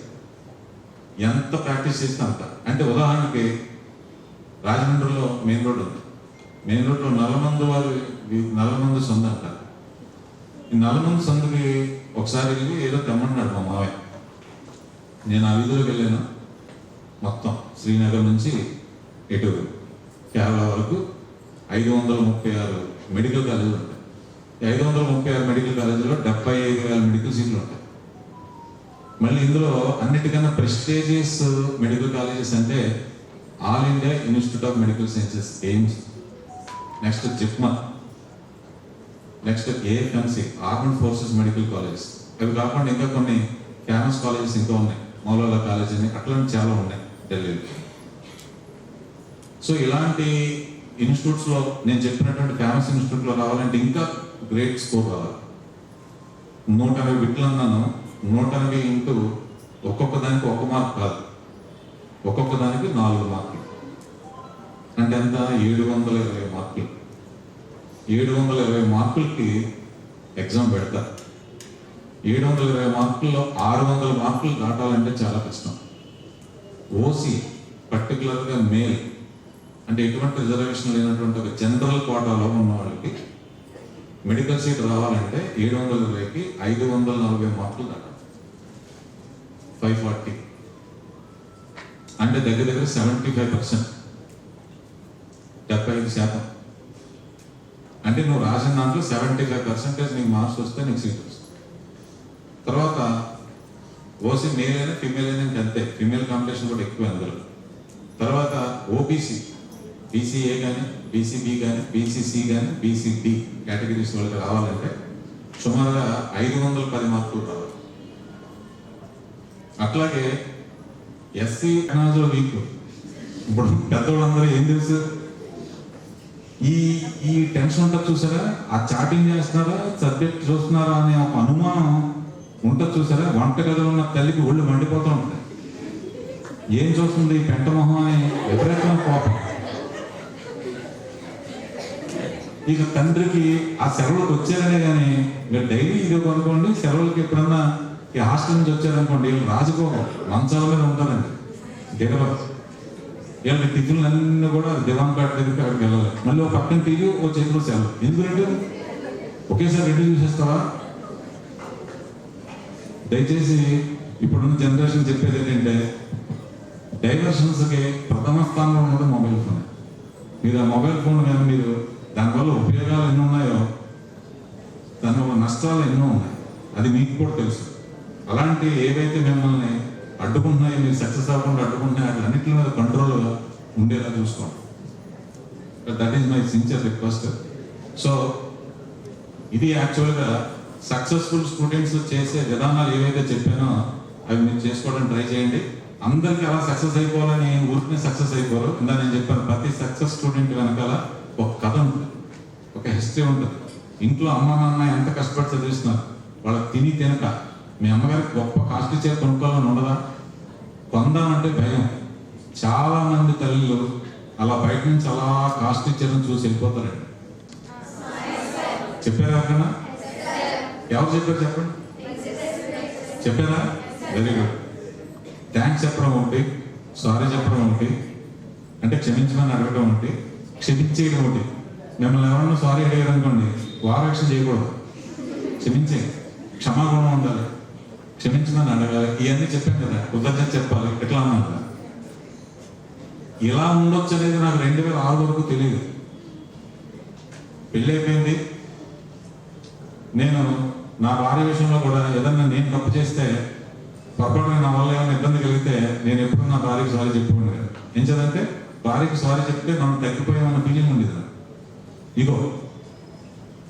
ఎంత ప్రాక్టీస్ చేస్తే అంత. అంటే ఉదాహరణకి రాజమండ్రిలో మెయిన్ రోడ్ ఉంది, మెయిన్ రోడ్లో నల్లమందు సందు అంటారు. ఈ నల్లమందు సందుకి ఒకసారి వెళ్ళి ఏదో తెమ్మన్నాడు మా మావయ్య. నేను ఆ వీధిలోకి వెళ్ళాను. మొత్తం శ్రీనగర్ నుంచి ఎటు కేరళ వరకు 536 మెడికల్ కాలేజీలు ఉంటాయి. 536 మెడికల్ కాలేజీలో 75,000 మెడికల్ సీట్లు ఉంటాయి. మళ్ళీ ఇందులో అన్నిటికన్నా ప్రెస్టీజియస్ మెడికల్ కాలేజెస్ అంటే all India institute of medical sciences AIIMS, next JIPMER, next AFMC armed forces medical colleges. అవి కాకుండా ఇంకా కొన్ని క్యామస్ కాలేజెస్ ఇంకా ఉన్నాయి, మౌలాలా కాలేజ్ అని, అట్లాంటి చాలా ఉన్నాయి ఢిల్లీలో. సో ఇలాంటి ఇన్స్టిట్యూట్స్లో నేను చెప్పినటువంటి ఫేమస్ ఇన్స్టిట్యూట్లో రావాలంటే ఇంకా గ్రేట్ స్కోర్ రావాలి. 180 బిట్లు అన్నాను, 180 ఇంటూ ఒక్కొక్క దానికి 1 మార్క్ కాదు, ఒక్కొక్క దానికి 4 మార్కులు అంటే ఎంత? 720 మార్కులు. 720 మార్కులకి ఎగ్జామ్ పెడతారు. 720 మార్కుల్లో 600 మార్కులు దాటాలంటే చాలా కష్టం. ఓసీ పర్టికులర్గా మేల్ అంటే ఎటువంటి రిజర్వేషన్ లేనటువంటి ఒక జనరల్ కోటాలో ఉన్న వాళ్ళకి మెడికల్ సీట్ రావాలంటే 720కి 540 మార్కులు దాటాలి. 540 అంటే దగ్గర 75%, 75%. అంటే నువ్వు రాసిన దాంట్లో 75% నీకు మార్క్స్ వస్తే నీకు సీట్ వస్తుంది. తర్వాత ఓసీ మేల్ అయినా ఫిమేల్ అయినా అంతే, ఫిమేల్ కాంపిటీషన్ కూడా ఎక్కువ అందులో. తర్వాత ఓబీసీ, బీసీఏ కానీ, బీసీబీ కానీ, బీసీసీ కానీ, బీసీడి కేటగిరీస్ వాళ్ళకి రావాలంటే సుమారుగా 510 మార్కులు రావాలి. అట్లాగే ఎస్సీ టెక్నాలజీలో వీక్. ఇప్పుడు పెద్దవాళ్ళందరూ ఏం తెలుసు, ఈ టెన్షన్ ఉంటుంది చూసారా, ఆ చాటింగ్ చేస్తున్నారా, సబ్జెక్ట్ చూస్తున్నారా అనే ఒక అనుమానం ఉంటుంది చూసారా. వంటగదిలో ఉన్న తల్లికి ఒళ్ళు మండిపోతూ ఉంటుంది, ఏం చూస్తుంది పెంటమొహం అని విపరీతమైన కోపం. ఇక తండ్రికి ఆ సెలవులకు వచ్చారనే కానీ ఇక డైలీ ఇది అనుకోండి, సెలవులకి ఎప్పుడన్నా ఈ హాస్టల్ నుంచి వచ్చారనుకోండి, వీళ్ళు రాజుకోవడం మంచాల మీద ఉంటారండి. దిగబడి వీళ్ళ టిఫిన్లు అన్నీ కూడా దివాన్ కార్డు దగ్గరికి అక్కడికి వెళ్ళాలి. మళ్ళీ ఒక పక్కన టీవీ, ఓ చేతిలో సెలవు. ఎందుకంటే ఒకేసారి 2 చూసేస్తావా? దయచేసి ఇప్పుడున్న జనరేషన్ చెప్పేది ఏంటంటే డైవర్షన్స్కి ప్రథమ స్థానంలో ఉన్నది మొబైల్ ఫోన్. మీరు ఆ మొబైల్ ఫోన్ కానీ మీరు దానివల్ల ఉపయోగాలు ఎన్ని ఉన్నాయో దానివల్ల నష్టాలు ఎన్నో ఉన్నాయి, అది మీకు కూడా తెలుసు. అలాంటి ఏవైతే మిమ్మల్ని అడ్డుకుంటున్నాయో, మీరు సక్సెస్ అవ్వకుండా అడ్డుకుంటున్నాయో వాటి అన్నింటి మీద కంట్రోల్గా ఉండేలా చూసుకోండి. That is my sincere request. So ఇది యాక్చువల్గా సక్సెస్ఫుల్ స్టూడెంట్స్ చేసే విధానాలు ఏవైతే చెప్పానో అవి మీరు చేసుకోవడానికి ట్రై చేయండి. అందరికీ అలా సక్సెస్ అయిపోవాలని ఊరికే సక్సెస్ అయిపోరు. ఇందా నేను చెప్పాను, ప్రతి సక్సెస్ స్టూడెంట్ వెనకాల ఒక కథ ఉంటుంది, ఒక హిస్టరీ ఉంటుంది. ఇంట్లో అమ్మ నాన్న ఎంత కష్టపడి చదివిస్తున్నారు, వాళ్ళకి తిని తినక మీ అమ్మగారికి గొప్ప కాస్ట్లీ చీర కొనుక్కోవాలని ఉండదా? కొందామంటే భయం. చాలా మంది తల్లులు అలా బయట నుంచి అలా కాస్ట్లీ చీరను చూసి వెళ్ళిపోతారండి. చెప్పారా ఎవరికన్నా? ఎవరు చెప్పారు చెప్పండి? చెప్పారా? Very good. థ్యాంక్స్ చెప్పడం ఒకటి, సారీ చెప్పడం ఒకటి, అంటే క్షమించమని అడగడం ఒకటి, క్షమించేయడం ఒకటి. మిమ్మల్ని ఎవరన్నా సారీ అడిగారు అనుకోండి, వారాక్షణ చేయకూడదు, క్షమించే క్షమాగుణం ఉండాలి, క్షమించమని అడగాలి. ఇవన్నీ చెప్పాను కదా, కృతజ్ఞత చెప్పాలి, ఎట్లా అన్నారు. ఇలా ఉండొచ్చు అనేది నాకు 2006 వరకు తెలియదు. పెళ్ళి అయిపోయింది. నేను నా భార్య విషయంలో కూడా ఏదన్నా నేను తప్పు చేస్తే పొరపాటున నా వల్ల ఏమైనా ఇబ్బంది కలిగితే నేను ఎప్పుడు నా భార్యకి సారీ చెప్పుకోండి. ఏం చదంటే భార్యకి సారీ చెప్తే మనం తగ్గిపోయామన్న ఫీలింగ్ ఉండేది. ఇగో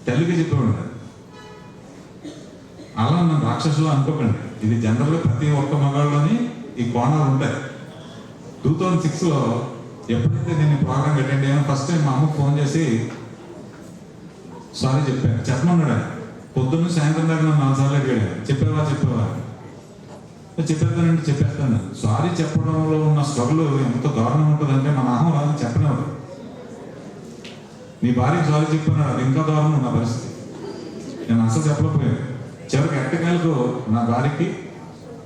తల్లికి చెప్పేవాడు. అలా నన్ను రాక్షసులు అనుకోకండి. ఇది జనరల్గా ప్రతి ఒక్క మగాళ్ళలోని ఈ కోణాలు ఉంటాయి. 2006లో ఎప్పుడైతే నేను ప్రోగ్రామ్ అటెండ్ అయ్యాను, ఫస్ట్ టైం మా అమ్మకు ఫోన్ చేసి సారీ చెప్పాను. చెప్పమన్నాడు ఆయన. పొద్దున్న సాయంత్రం దాకా నన్ను 4 సార్లు అడిగాడు, చెప్పేవా చెప్పేస్తానంటే చెప్పేస్తాను. సారీ చెప్పడంలో ఉన్న స్ట్రగుల్ ఎంత దారుణం ఉంటుందంటే మా నాన్న రాదని చెప్పినవాడు. నీ భార్యకి సారీ చెప్పినాడు, అది ఇంకా దారుణం నా పరిస్థితి. నేను అసలు చెప్పలేకపోయాను. చివరికి ఎట్టకాలకు నా భార్యకి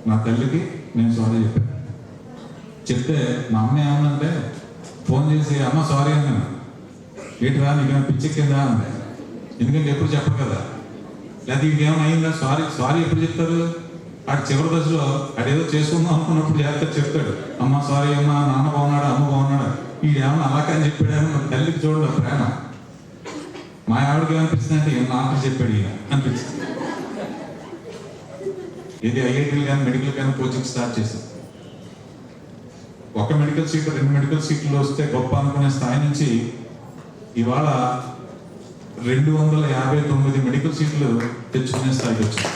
నా తల్లికి నేను సారీ చెప్పాను. చెప్తే మా అమ్మ ఏమన్నంటే ఫోన్ చేసి, అమ్మ సారీ అన్నాను. ఏంటిరా నీకేమైనా పిచ్చెక్కిందా అంది. ఎందుకంటే ఎప్పుడు చెప్పరు కదా, లేదా ఇంకేమైనా అయిందా, సారీ ఎప్పుడు చెప్తారు? ఆడు చివరి దశలో ఆడేదో చేసుకుందాం అనుకున్నప్పుడు చేస్తాడు, చెప్తాడు, అమ్మ సారీ అమ్మ, నాన్న బాగున్నాడా, అమ్మ బాగున్నాడా, వీడేమన్నా అలాగని చెప్పాడేమో. తల్లికి చూడండి ప్రేమ. మా ఆవిడకి ఏమనిపిస్తుంది అంటే నాకు చెప్పాడు ఈయన అనిపించింది. ఇది ఐఐటీలు కానీ మెడికల్ కానీ కోచింగ్ స్టార్ట్ చేశాం. ఒక మెడికల్ సీట్ 2 మెడికల్ సీట్లు వస్తే గొప్ప అనుకునే స్థాయి నుంచి ఇవాళ 259 మెడికల్ సీట్లు తెచ్చుకునే స్థాయికి వచ్చింది.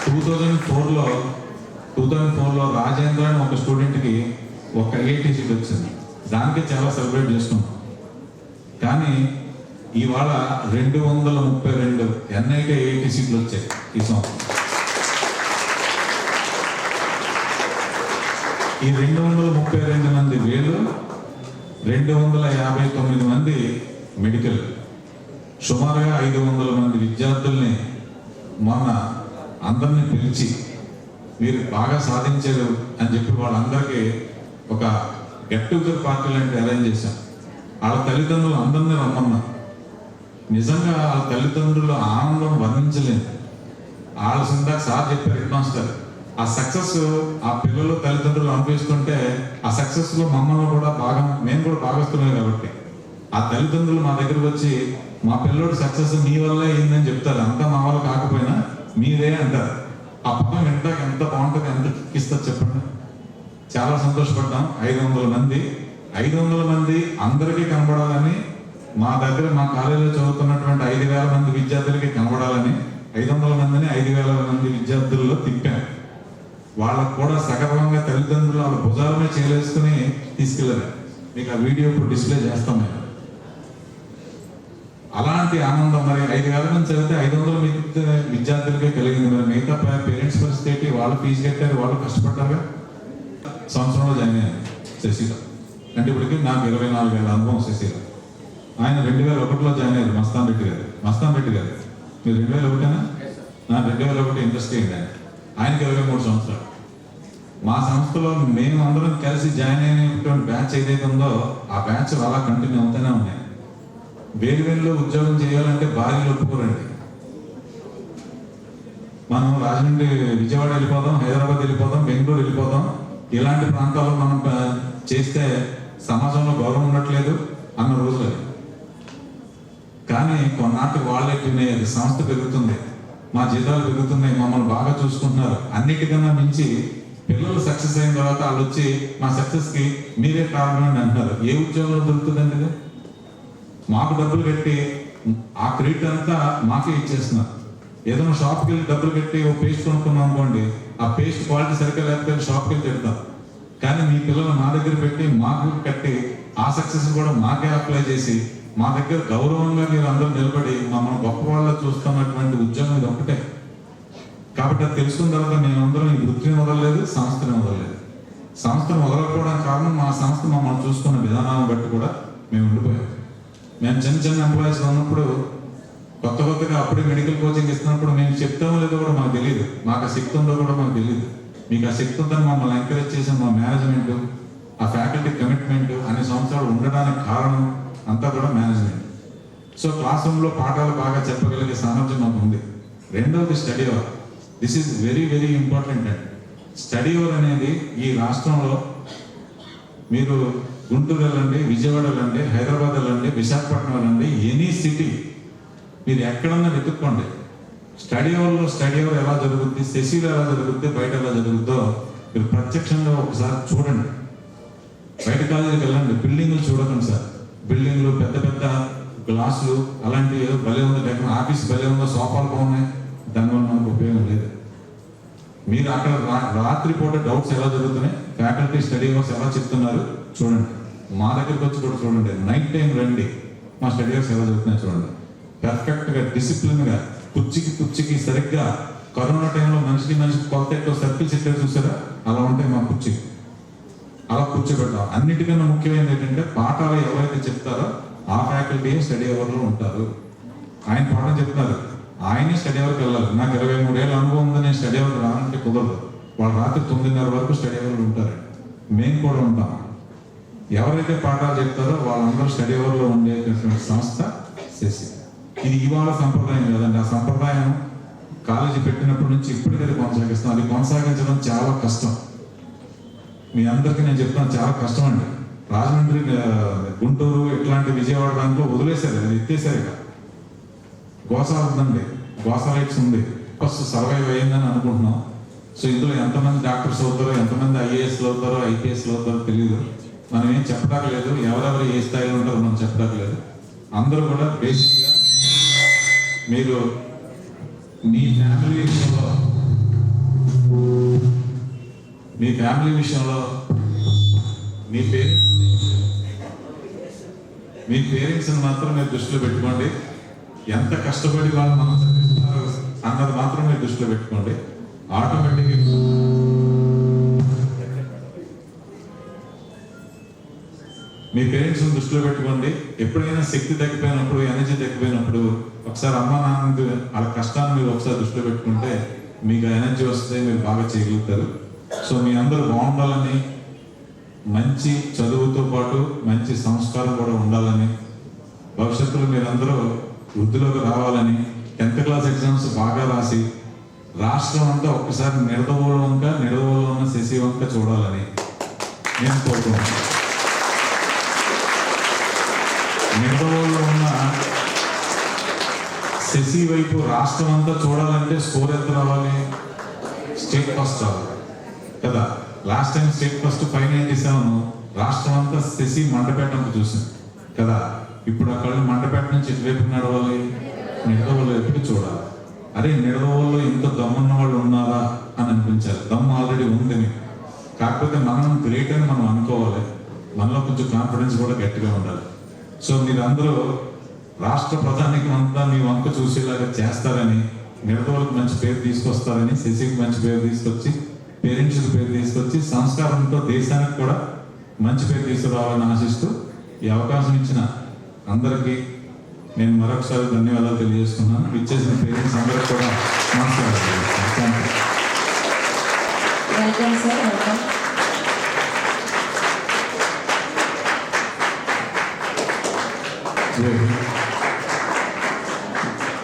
2004లో రాజేంద్ర అని ఒక స్టూడెంట్కి ఒక ఐఐటీ సీట్ వచ్చింది. దానికి చాలా సెలబ్రేట్ చేసుకున్నాం. కానీ ఇవాళ 232 ఎన్ఐటీ ఐఐటీ సీట్లు వచ్చాయి ఈ సంవత్సరం. ఈ 232 మంది వేలు 259 మంది మెడికల్, సుమారుగా 500 మంది విద్యార్థుల్ని మొన్న అందరినీ పిలిచి మీరు బాగా సాధించారు అని చెప్పి వాళ్ళందరికీ ఒక గెట్ టుగెదర్ పార్టీ లాంటి అరేంజ్ చేశాం. వాళ్ళ తల్లిదండ్రులు అందరినీ రమ్మన్నా. నిజంగా వాళ్ళ తల్లిదండ్రులు ఆనందం వర్ణించలేదు. వాళ్ళ సందాక సార్ చెప్పారు, హెడ్ మాస్టర్, ఆ సక్సెస్ ఆ పిల్లలు తల్లిదండ్రులు అనిపిస్తుంటే ఆ సక్సెస్లో మమ్మల్ని కూడా భాగం, మేము కూడా భాగస్తున్నాం. కాబట్టి ఆ తల్లిదండ్రులు మా దగ్గరకు వచ్చి మా పిల్లోడు సక్సెస్ మీ వల్లే అయిందని చెప్తారు. అంతా మా వల్ల కాకపోయినా మీరే అంటారు. ఆ పదం వింటాక ఎంత బాగుంటుంది, ఎంత ఇస్తారు చెప్పండి. చాలా సంతోషపడ్డాం. 500 మంది అందరికీ కనబడాలని, మా దగ్గర మా కాలేజీలో చదువుతున్నటువంటి 5,000 మంది విద్యార్థులకి కనబడాలని 500 మందిని 5,000 మంది విద్యార్థుల్లో తిప్పాను. వాళ్ళకు కూడా సగర్వంగా తల్లిదండ్రులు వాళ్ళ భుజాల మీద చేలేసుకుని తీసుకెళ్ళారు. మీకు ఆ వీడియో ఇప్పుడు డిస్ప్లే చేస్తాం మేము. అలాంటి ఆనందం మరి 5,000 మంది చదివితే 500 విద్యార్థులకే కలిగింది. మరి మిగతా పేరెంట్స్ పరిస్థితి, వాళ్ళు ఫీజు కట్టారు, వాళ్ళు కష్టపడ్డారుగా. సంవత్సరంలో జాయిన్ అయ్యాను శశిలో. అంటే ఇప్పటికి నాకు 24 ఏళ్ళ అనుభవం శశిలో. ఆయన 2001లో జాయిన్ అయ్యారు. మస్తాన్ రెడ్డి గారు మీరు 2001 నాకు 2001 ఇంట్రెస్ట్ అయింది. ఆయనకి 23 సంవత్సరాలు. మా సంస్థలో మేము అందరం కలిసి జాయిన్ అయినటువంటి బ్యాచ్ ఏదైతే ఉందో ఆ బ్యాచ్ అలా కంటిన్యూ అవుతూనే ఉన్నాయి. వేరువేరులో ఉద్యోగం చేయాలంటే భార్యలు ఒప్పుకోరండి. మనం రాజమండ్రి, విజయవాడ వెళ్ళిపోదాం, హైదరాబాద్ వెళ్ళిపోదాం, బెంగళూరు వెళ్ళిపోదాం. ఇలాంటి ప్రాంతాల్లో మనం చేస్తే సమాజంలో గౌరవం ఉండట్లేదు అన్న రోజులు. కానీ కొన్నాటికి వాళ్ళే తినేది, సంస్థ పెరుగుతుంది, మా జీతాలు పెరుగుతున్నాయి, మమ్మల్ని బాగా చూసుకుంటున్నారు. అన్నిటికన్నా మించి పిల్లలు సక్సెస్ అయిన తర్వాత వాళ్ళు వచ్చి మా సక్సెస్కి మీరే కారణం అని అంటున్నారు. ఏ ఉద్యోగంలో దొరుకుతుందండి ఇది? మాకు డబ్బులు కట్టి ఆ క్రెడిట్ అంతా మాకే ఇచ్చేస్తున్నారు. ఏదైనా షాప్కి వెళ్ళి డబ్బులు కట్టి ఓ పేస్ట్ కొనుక్కున్నాం అనుకోండి, ఆ పేస్ట్ క్వాలిటీ సరిగ్గా లేకపోతే షాప్కి వెళ్ళి తిడతాం. కానీ మీ పిల్లలు మా దగ్గర పెట్టి మాకు కట్టి ఆ సక్సెస్ కూడా మాకే అప్లై చేసి మా దగ్గర గౌరవంగా మీరు అందరూ నిలబడి మమ్మల్ని గొప్ప వాళ్ళ చూస్తున్నటువంటి ఉద్యోగం ఇది ఒకటే. కాబట్టి అది తెలుసుకున్న తర్వాత మేమందరం ఈ వృత్తిని వదలలేదు, సంస్థని వదలలేదు. సంస్థను వదలకపోవడానికి కారణం మా సంస్థ మమ్మల్ని చూసుకున్న విధానాన్ని బట్టి కూడా మేము ఉండిపోయాం. మేము చిన్న ఎంప్లాయీస్ ఉన్నప్పుడు కొత్తగా అప్పుడే మెడికల్ కోచింగ్ ఇస్తున్నప్పుడు మేము చెప్తామో లేదో కూడా మాకు తెలియదు, మాకు ఆ శక్తి ఉందో కూడా మాకు తెలియదు. మీకు ఆ శక్తి ఉందని మమ్మల్ని ఎంకరేజ్ చేసిన మా మేనేజ్మెంట్, ఆ ఫ్యాకల్టీ కమిట్మెంట్ అనే సంవత్సరాలు ఉండడానికి కారణం అంతా కూడా మేనేజ్మెంట్. సో క్లాస్ రూమ్లో పాఠాలు బాగా చెప్పగలిగే సామర్థ్యం మాకు ఉంది. రెండవది study hour. This is very very important అండి. స్టడీ అవర్ అనేది ఈ రాష్ట్రంలో మీరు గుంటూరు వెళ్ళండి, విజయవాడ వెళ్ళండి, హైదరాబాద్ వెళ్ళండి, విశాఖపట్నం వెళ్ళండి, ఎనీ సిటీ మీరు ఎక్కడన్నా వెతుక్కోండి. స్టడీ అవర్ ఎలా జరుగుద్ది, సెసీలో ఎలా జరుగుద్ది, బయట ఎలా జరుగుద్దో మీరు ప్రత్యక్షంగా ఒకసారి చూడండి. బయట కాలేజీకి వెళ్ళండి, బిల్డింగ్లు చూడకండి సార్. బిల్డింగ్లు పెద్ద పెద్ద గ్లాసులు అలాంటివి భలే ఉంది, లేకపోతే ఆఫీస్ భలే ఉందో, సోఫాలు బాగున్నాయి, దానివల్ల మనకు ఉపయోగం లేదు. మీరు అక్కడ రాత్రిపూట డౌట్స్ ఎలా జరుగుతున్నాయి, ఫ్యాకల్టీ స్టడీ అవర్స్ ఎలా చెప్తున్నారు చూడండి. మా దగ్గరికి వచ్చి కూడా చూడండి, నైట్ టైం రండి, మా స్టడీ అవర్స్ ఎలా జరుగుతున్నాయి చూడండి. పర్ఫెక్ట్గా డిసిప్లిన్గా కుర్చీకి సరిగ్గా కరోనా టైంలో మనిషికి కొలత ఎక్కువ సర్కిల్స్ ఎక్కడ చూసారా అలా ఉంటాయి మా కుర్చీ. అలా కూర్చోబెట్టాం. అన్నిటికన్నా ముఖ్యమైనది ఏంటంటే పాఠాలు ఎవరైతే చెప్తారో ఆ ఫ్యాకల్టీ స్టడీ అవర్లో ఉంటారు. ఆయన పాఠం చెప్తారు, ఆయనే స్టడీ అవర్కి వెళ్ళాలి. నాకు 23 ఏళ్ళ అనుభవం ఉంది, నేను స్టడీ అవర్కి రావాలంటే కుదరదు. వాళ్ళు రాత్రి 9:30 వరకు స్టడీ అవర్లు ఉంటారు. మేము కూడా ఉంటాం. ఎవరైతే పాఠాలు చెప్తారో వాళ్ళందరూ స్టడీ అవర్లో ఉండేటటువంటి సంస్థ సెసి. ఇది ఇవాళ సంప్రదాయం కాదండి. ఆ సంప్రదాయం కాలేజీ పెట్టినప్పటి నుంచి ఇప్పటికీ కొనసాగిస్తాం. అది కొనసాగించడం చాలా కష్టం. మీ అందరికీ నేను చెప్తాను, చాలా కష్టం అండి. రాజమండ్రి, గుంటూరు ఇట్లాంటి విజయవాడ దాంట్లో వదిలేశారు, అది ఎత్తేసారు. ఇక గోసాల ఉందండి, గోసాలైట్స్ ఉంది, ఫస్ట్ సర్వైవ్ అయ్యిందని అనుకుంటున్నాం. సో ఇందులో ఎంతమంది డాక్టర్స్ అవుతారో, ఎంతమంది ఐఏఎస్లు అవుతారో, ఐపీఎస్లు అవుతారో తెలియదు. మనం ఏం చెప్పడానికి, ఎవరెవరు ఏ స్థాయిలో ఉంటారో మనం చెప్పడానికి. అందరూ కూడా బేసిక్గా మీరు మీ ఫ్యామిలీ విషయంలో మీ పేరెంట్స్ని మాత్రం మీరు దృష్టిలో పెట్టుకోండి. ఎంత కష్టపడి వాళ్ళు మనం చదివిస్తున్నారు అన్నది మాత్రం మీరు దృష్టిలో పెట్టుకోండి. ఆటోమేటిక్గా మీ పేరెంట్స్ని దృష్టిలో పెట్టుకోండి. ఎప్పుడైనా శక్తి తగ్గిపోయినప్పుడు, ఎనర్జీ తగ్గిపోయినప్పుడు ఒకసారి అమ్మ నాన్న వాళ్ళ కష్టాన్ని మీరు ఒకసారి దృష్టిలో పెట్టుకుంటే మీకు ఎనర్జీ వస్తే మీరు బాగా చేయగలుగుతారు. సో మీ అందరూ బాగుండాలని, మంచి చదువుతో పాటు మంచి సంస్కారం కూడా ఉండాలని, భవిష్యత్తులో మీరందరూ వృద్ధిలోకి రావాలని, 10th క్లాస్ ఎగ్జామ్స్ బాగా రాసి రాష్ట్రం అంతా ఒక్కసారి నిడదవోలు ఉన్న శశి వంక చూడాలని నేను కోరుకుంటున్నాను. నిడదవోలులో ఉన్న శశి వైపు రాష్ట్రం అంతా చూడాలంటే స్కోర్ ఎంత రావాలి? స్టేట్ ఫస్ట్ రావాలి కదా. లాస్ట్ టైం స్టేట్ ఫస్ట్ 597, రాష్ట్రం అంతా శశి మండపేటకు చూసింది కదా. ఇప్పుడు అక్కడ మండపేట నుంచి ఎటువైపు నడవాలి? నిడదవోలు వైపు చూడాలి. అరే నిడదవోలులో ఇంత దమ్మున్న వాళ్ళు ఉన్నారా అని అనిపించాలి. దమ్ము ఆల్రెడీ ఉంది మీకు, కాకపోతే మనం గ్రేట్ అని మనం అనుకోవాలి. మనలో కొంచెం కాన్ఫిడెన్స్ కూడా గట్టిగా ఉండాలి. సో మీరందరూ రాష్ట్ర ప్రధానికి అంతా మీ వంక చూసేలాగా చేస్తారని, నిడదవోలుకు మంచి పేరు తీసుకొస్తారని, శశికి మంచి పేరు తీసుకొచ్చి, పేరెంట్స్కి పేరు తీసుకొచ్చి, సంస్కారంతో దేశానికి కూడా మంచి పేరు తీసుకురావాలని ఆశిస్తూ ఈ అవకాశం ఇచ్చిన అందరికీ నేను మరొకసారి ధన్యవాదాలు తెలియజేస్తున్నాను. ఇచ్చేసిన పేరెంట్స్ అందరికీ కూడా నమస్కారాలు. Welcome sir, welcome.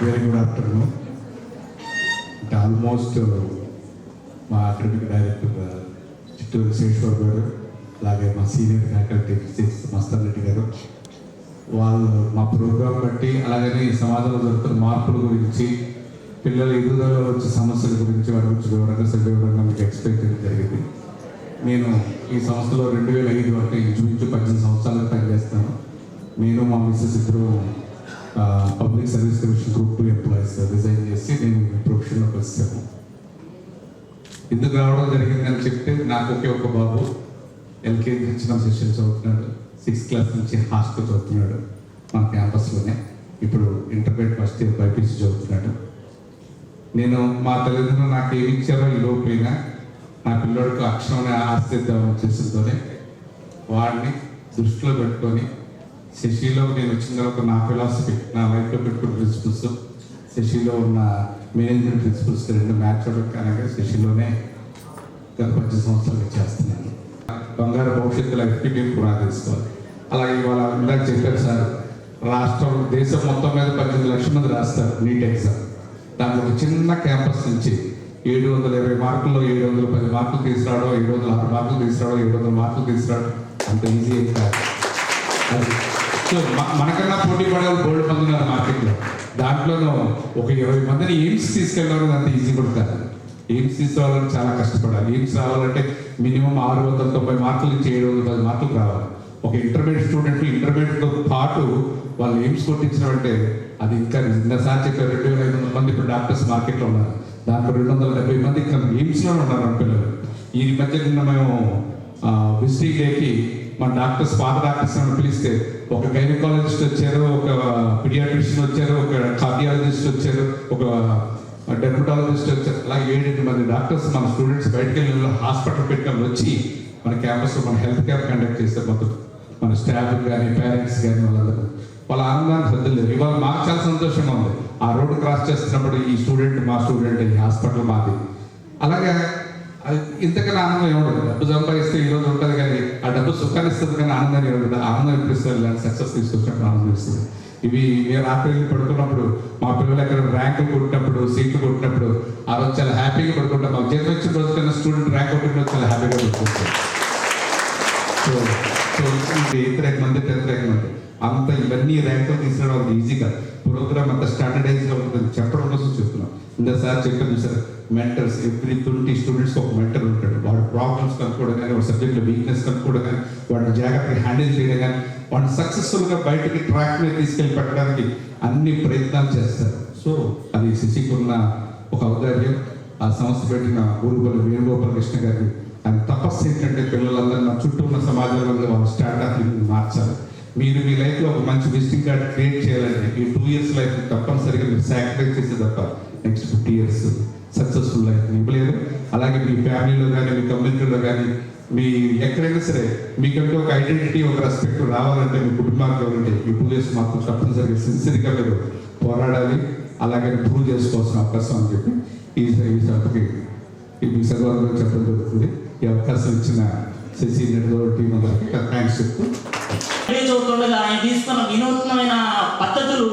Very good afternoon. Almost మా అకాడమిక్ డైరెక్టర్ చిత్తూరు శేశ్వర్ గారు, అలాగే మా senior faculty physics Mastan Reddy గారు, వాళ్ళు మా ప్రోగ్రాం బట్టి అలాగనే ఈ సమాజంలో జరుగుతున్న మార్పుల గురించి, పిల్లల ఎదుగుదలలో వచ్చే సమస్యల గురించి వాటి గురించి వివరంగా సవివరంగా మీకు ఎక్స్ప్లెయిన్ చేయడం జరిగింది. నేను ఈ సంస్థలో 2005 వరకు ఇంచుమించు 18 సంవత్సరాలకు పనిచేస్తాను. నేను మా మిస్సెస్ ఇద్దరు public service commission group 2 employees resign చేసి నేను ఈ ప్రొఫెషన్లోకి వచ్చాను. ఎందుకు రావడం జరిగిందని చెప్తే, నాకు ఒక బాబు ఎల్కేజీ నుంచి నా సెషన్ చదువుతున్నాడు, 6th క్లాస్ నుంచి హాస్టల్ చదువుతున్నాడు మన క్యాంపస్లోనే. ఇప్పుడు ఇంటర్మీడియట్ ఫస్ట్ ఇయర్ బైపీసీ చదువుతున్నాడు. నేను మా తల్లిదండ్రులు నాకు ఏమి ఇచ్చారో ఈ లోపైనా నా పిల్లోడికి అక్షరం ఆస్తిద్దాం ఉద్దేశంతోనే వాడిని దృష్టిలో పెట్టుకొని శశిలో నేను వచ్చిన తర్వాత నా ఫిలాసఫీ, నా లైఫ్లో పెట్టుకున్న ప్రిన్సిపల్స్, శశిలో ఉన్న మేనేజ్మెంట్ ప్రిన్సిపల్స్ 2 మ్యాచ్ అవ్వడానికి శశిలోనే గత 10 సంవత్సరాలు చేస్తున్నాను. బంగారు భవిష్యత్తు లైఫ్కి మేము పునాది తీసుకోవాలి. అలాగే ఇవాళ ఇందాక చెప్పారు సార్, రాష్ట్రం దేశం మొత్తం మీద 18 లక్షల మంది రాస్తారు నీట్ ఎగ్జామ్. దాంట్లో ఒక చిన్న క్యాంపస్ నుంచి 720 మార్కుల్లో 710 మార్కులు తీసుకురావడం, 706 మార్కులు తీసుకురావడం, 700 మార్కులు తీసుకురావడం అంత ఈజీ ఏం కాదు. అది సో మనకన్నా పోటీ పడే గోల్డ్ మంది ఉన్నారు మార్కెట్లో. దాంట్లోనూ ఒక 20 మందిని ఎయిమ్స్ తీసుకెళ్ళడం అంత ఈజీ కూడా కాదు. ఎయిమ్స్ తీసుకురావాలని చాలా కష్టపడాలి. ఎయిమ్స్ రావాలంటే మినిమం 690 మార్కుల నుంచి 710 మార్కులు రావాలి. ఒక ఇంటర్మీడియట్ స్టూడెంట్ ఇంటర్మీడియట్తో పాటు వాళ్ళు ఎయిమ్స్ కొట్టించడం అది ఇంకా నిన్నసారి చెప్పారు 2500 మంది ఇప్పుడు డాక్టర్స్ మార్కెట్లో ఉన్నారు. దాంట్లో 270 మంది ఎయిమ్స్లోనే ఉన్నారు పిల్లలు. ఈ మధ్య నిన్న మేము విజిటింగ్ డేకి మన డాక్టర్స్, పాత డాక్టర్స్ అని పిలిస్తే ఒక గైనకాలజిస్ట్ వచ్చారు, ఒక పిడియాట్రిషియన్ వచ్చారు, ఒక కార్డియాలజిస్ట్ వచ్చారు, ఒక డెర్మటాలజిస్ట్ వచ్చారు. అలా 7 మంది డాక్టర్స్ మన స్టూడెంట్స్ బయటకు వెళ్ళి హాస్పిటల్ పెట్టుకొని వచ్చి మన క్యాంపస్లో మన హెల్త్ క్యాంప్ కండక్ట్ చేస్తారు. మొత్తం మన స్టాఫ్ కానీ పేరెంట్స్ కానీ వాళ్ళందరూ వాళ్ళ ఆనందానికి పెద్దలు లేదు. ఇవాళ మాకు చాలా సంతోషంగా ఉంది. ఆ రోడ్డు క్రాస్ చేస్తున్నప్పుడు ఈ స్టూడెంట్ మా స్టూడెంట్, ఈ హాస్పిటల్ మాది. అలాగే అది ఇంతకన్నా ఆనందం ఏముండదు. డబ్బు సంపాదిస్తే ఈరోజు ఉంటుంది కానీ ఆ డబ్బు సుఖాన్ని ఇస్తుంది కానీ ఆనందాన్ని ఏముంటుంది. ఆనందం ఇప్పిస్తుంది, ఇలాంటి సక్సెస్ తీసుకొచ్చినప్పుడు ఆనందం ఇస్తుంది. ఇవి నేను రాత్రి పడుకున్నప్పుడు మా పిల్లలు ఎక్కడ ర్యాంకులు కొట్టినప్పుడు, సీట్లు కొట్టినప్పుడు ఆ రోజు చాలా హ్యాపీగా పడుకుంటాం. మాకు జీతం వచ్చిన రోజు కన్నా స్టూడెంట్ ర్యాంక్ కొట్టిన రోజు చాలా హ్యాపీగా పడుకుంటాం. సో 8th ర్యాంక్ మంది, 10th ర్యాంక్ మంది అంత ఇవన్నీ ర్యాంకులు తీసుకురావడం ఈజీ కాదు. ప్రోగ్రామ్ అంత స్టాండర్డైజ్గా ఉంటుంది. చెప్పడం కోసం చెప్తున్నాం. ఇంతసారి చెప్పాను సార్, మెంటర్స్ ఎవ్రీ 20 స్టూడెంట్స్కి ఒక మెంటర్ ఉంటాడు. వాడి ప్రాబ్లమ్స్ కనుక్కోవడం కానీ, వాడి సబ్జెక్ట్లో వీక్నెస్ కనుక్కోవడం కానీ, వాడిని జాగ్రత్తగా హ్యాండిల్ చేయడం కానీ, వాడిని సక్సెస్ఫుల్గా బయటకి ట్రాక్ మీద తీసుకెళ్ళి పెట్టడానికి అన్ని ప్రయత్నాలు చేస్తారు. సో అది శశికున్న ఒక ఔదార్యం. ఆ సంస్థ పెట్టిన ఊరుగోలు వేణుగోపాలకృష్ణ గారికి ఆయన తపస్సు ఏంటంటే పిల్లలందరూ నా చుట్టూ ఉన్న సమాజంలో వాళ్ళ స్టాండర్డ్ మార్చాలి. మీరు మీ లైఫ్లో ఒక మంచి విజిటింగ్ కార్డ్ క్రియేట్ చేయాలంటే ఈ 2 years లైఫ్ తప్పనిసరిగా మీరు సాక్రిఫైస్ చేసే తప్ప నెక్స్ట్ 50 years సక్సెస్ఫుల్ లైఫ్ ఇవ్వలేదు. అలాగే మీ ఫ్యామిలీలో కానీ, మీ కమ్యూనిటీలో కానీ, మీ ఎక్కడైనా సరే మీకంటే ఒక ఐడెంటిటీ, ఒక రెస్పెక్ట్ రావాలంటే మీ కుటుంబానికి ఉంటే ఈ 2 years మాకు తప్పనిసరిగా సిన్సియర్గా మీరు పోరాడాలి. అలాగే ప్రూవ్ చేసుకోవాల్సిన అవకాశం అని చెప్పి ఈ సభకి ఈ సగౌరవంగా చెప్పడం జరుగుతుంది. ఈ అవకాశం ఇచ్చిన శశి నెడదో టీం అందరికీ థ్యాంక్స్ చెప్తూ చదువుతుండగా ఆయన తీసుకున్న వినూత్నమైన పద్ధతులు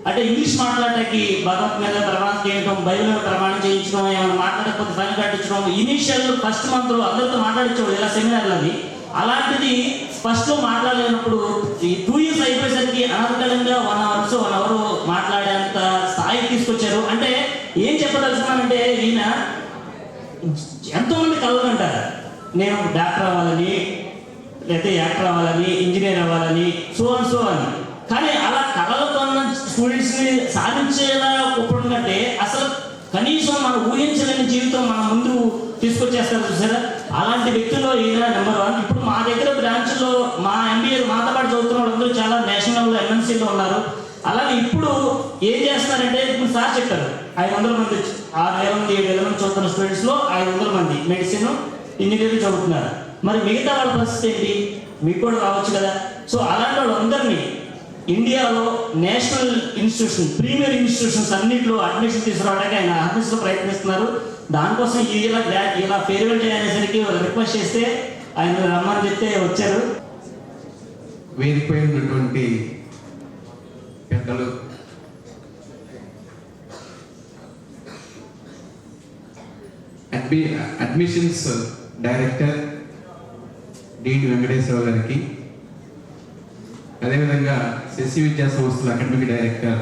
అంటే ఇంగ్లీష్ మాట్లాడటానికి భగవత్ మీద ప్రమాణం చేయడం, బైబిల్ మీద ప్రమాణం చేయించడం, ఏమైనా మాట్లాడకపోతే ఫైన్ కట్టించడం, ఇనిషియల్ ఫస్ట్ మంత్ అందరితో మాట్లాడించడం ఇలా సెమినార్లు అవి. అలాంటిది ఫస్ట్ లో మాట్లాడలేనప్పుడు ఈ 2 years అయిపోయేసరికి అనర్గళంగా 1 hour మాట్లాడేంత స్థాయికి తీసుకొచ్చారు. అంటే ఏం చెప్పదలుచుకున్నానంటే, ఈయన ఎంతో మంది కలలు అంటారు, నేను డాక్టర్ అవ్వాలని, లేకపోతే యాక్టర్ అవ్వాలని, ఇంజనీర్ అవ్వాలని, సో అని. కానీ అలా కళలతో ఉన్న స్టూడెంట్స్ని సాధించేలా ఒప్పుడుందంటే అసలు కనీసం మనం ఊహించలేని జీవితం మన ముందు తీసుకొచ్చేస్తారు చూసారా. అలాంటి వ్యక్తుల్లో ఈయన నెంబర్ 1. ఇప్పుడు మా దగ్గర బ్రాంచ్లో మా MBA మాతో పాటు చదువుతున్న వాళ్ళందరూ చాలా నేషనల్ MNCలో ఉన్నారు. అలాగే ఇప్పుడు ఏం చేస్తున్నారంటే, ఇప్పుడు సార్ చెప్పారు 500 మంది, 6,000 మంది, 7,000 మంది చదువుతున్న స్టూడెంట్స్లో 500 మంది మెడిసిన్, ఇంజనీరింగ్ చదువుతున్నారు. మరి మిగతా వాళ్ళ పరిస్థితి ఏంటి? మీకు కూడా రావచ్చు కదా. సో అలాంటి వాళ్ళందరినీ ఇండియాలో నేషనల్ ఇన్స్టిట్యూషన్, ప్రీమియర్ ఇన్స్టిట్యూషన్స్ అన్నింటిలో అడ్మిషన్ తీసుకురావడానికి ఆయన ఆఫీస్లో ప్రయత్నిస్తున్నారు. దానికోసం ఇలా ఫేర్వెల్ డే అనేసరికి రిక్వెస్ట్ చేస్తే ఆయన రమ్మని చెప్తే వచ్చారు. వేదికైనటువంటి పెద్దలు, అడ్మిషన్స్ డైరెక్టర్ డిటి వెంకటేశ్వర గారికి, అదేవిధంగా శశి విద్యా సంస్థల అకాడమిక్ డైరెక్టర్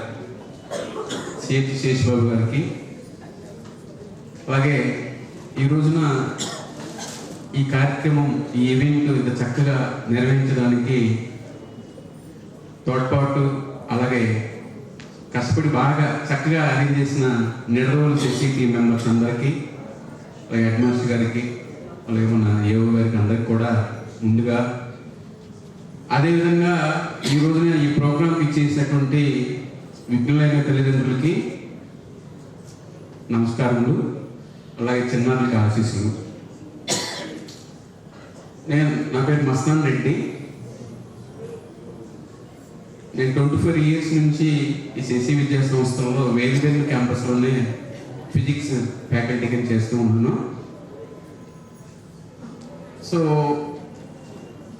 సిహెచ్ శేషబాబు గారికి, అలాగే ఈ రోజున ఈ కార్యక్రమం, ఈ ఈవెంట్ ఇంత చక్కగా నిర్వహించడానికి తోడ్పాటు, అలాగే కష్టపడి బాగా చక్కగా అరేంజ్ చేసిన నిడదవోలు శశి టీం మెంబర్స్ అందరికీ, అలాగే హెడ్ మాస్టర్ గారికి, అలాగే మన ఏఓ గారికి అందరికి కూడా ముందుగా, అదేవిధంగా ఈ రోజున ఈ ప్రోగ్రాంకి చేసినటువంటి విఘ్నులైన తల్లిదండ్రులకి నమస్కారములు, అలాగే చిన్నారులకి ఆశీస్సులు. నా పేరు మస్తాన్ రెడ్డి. నేను 24 years నుంచి ఈ శశి విద్యా సంస్థలో వేరువేరు క్యాంపస్లోనే ఫిజిక్స్ ఫ్యాకల్టీ కింద చేస్తూ ఉన్నాను. సో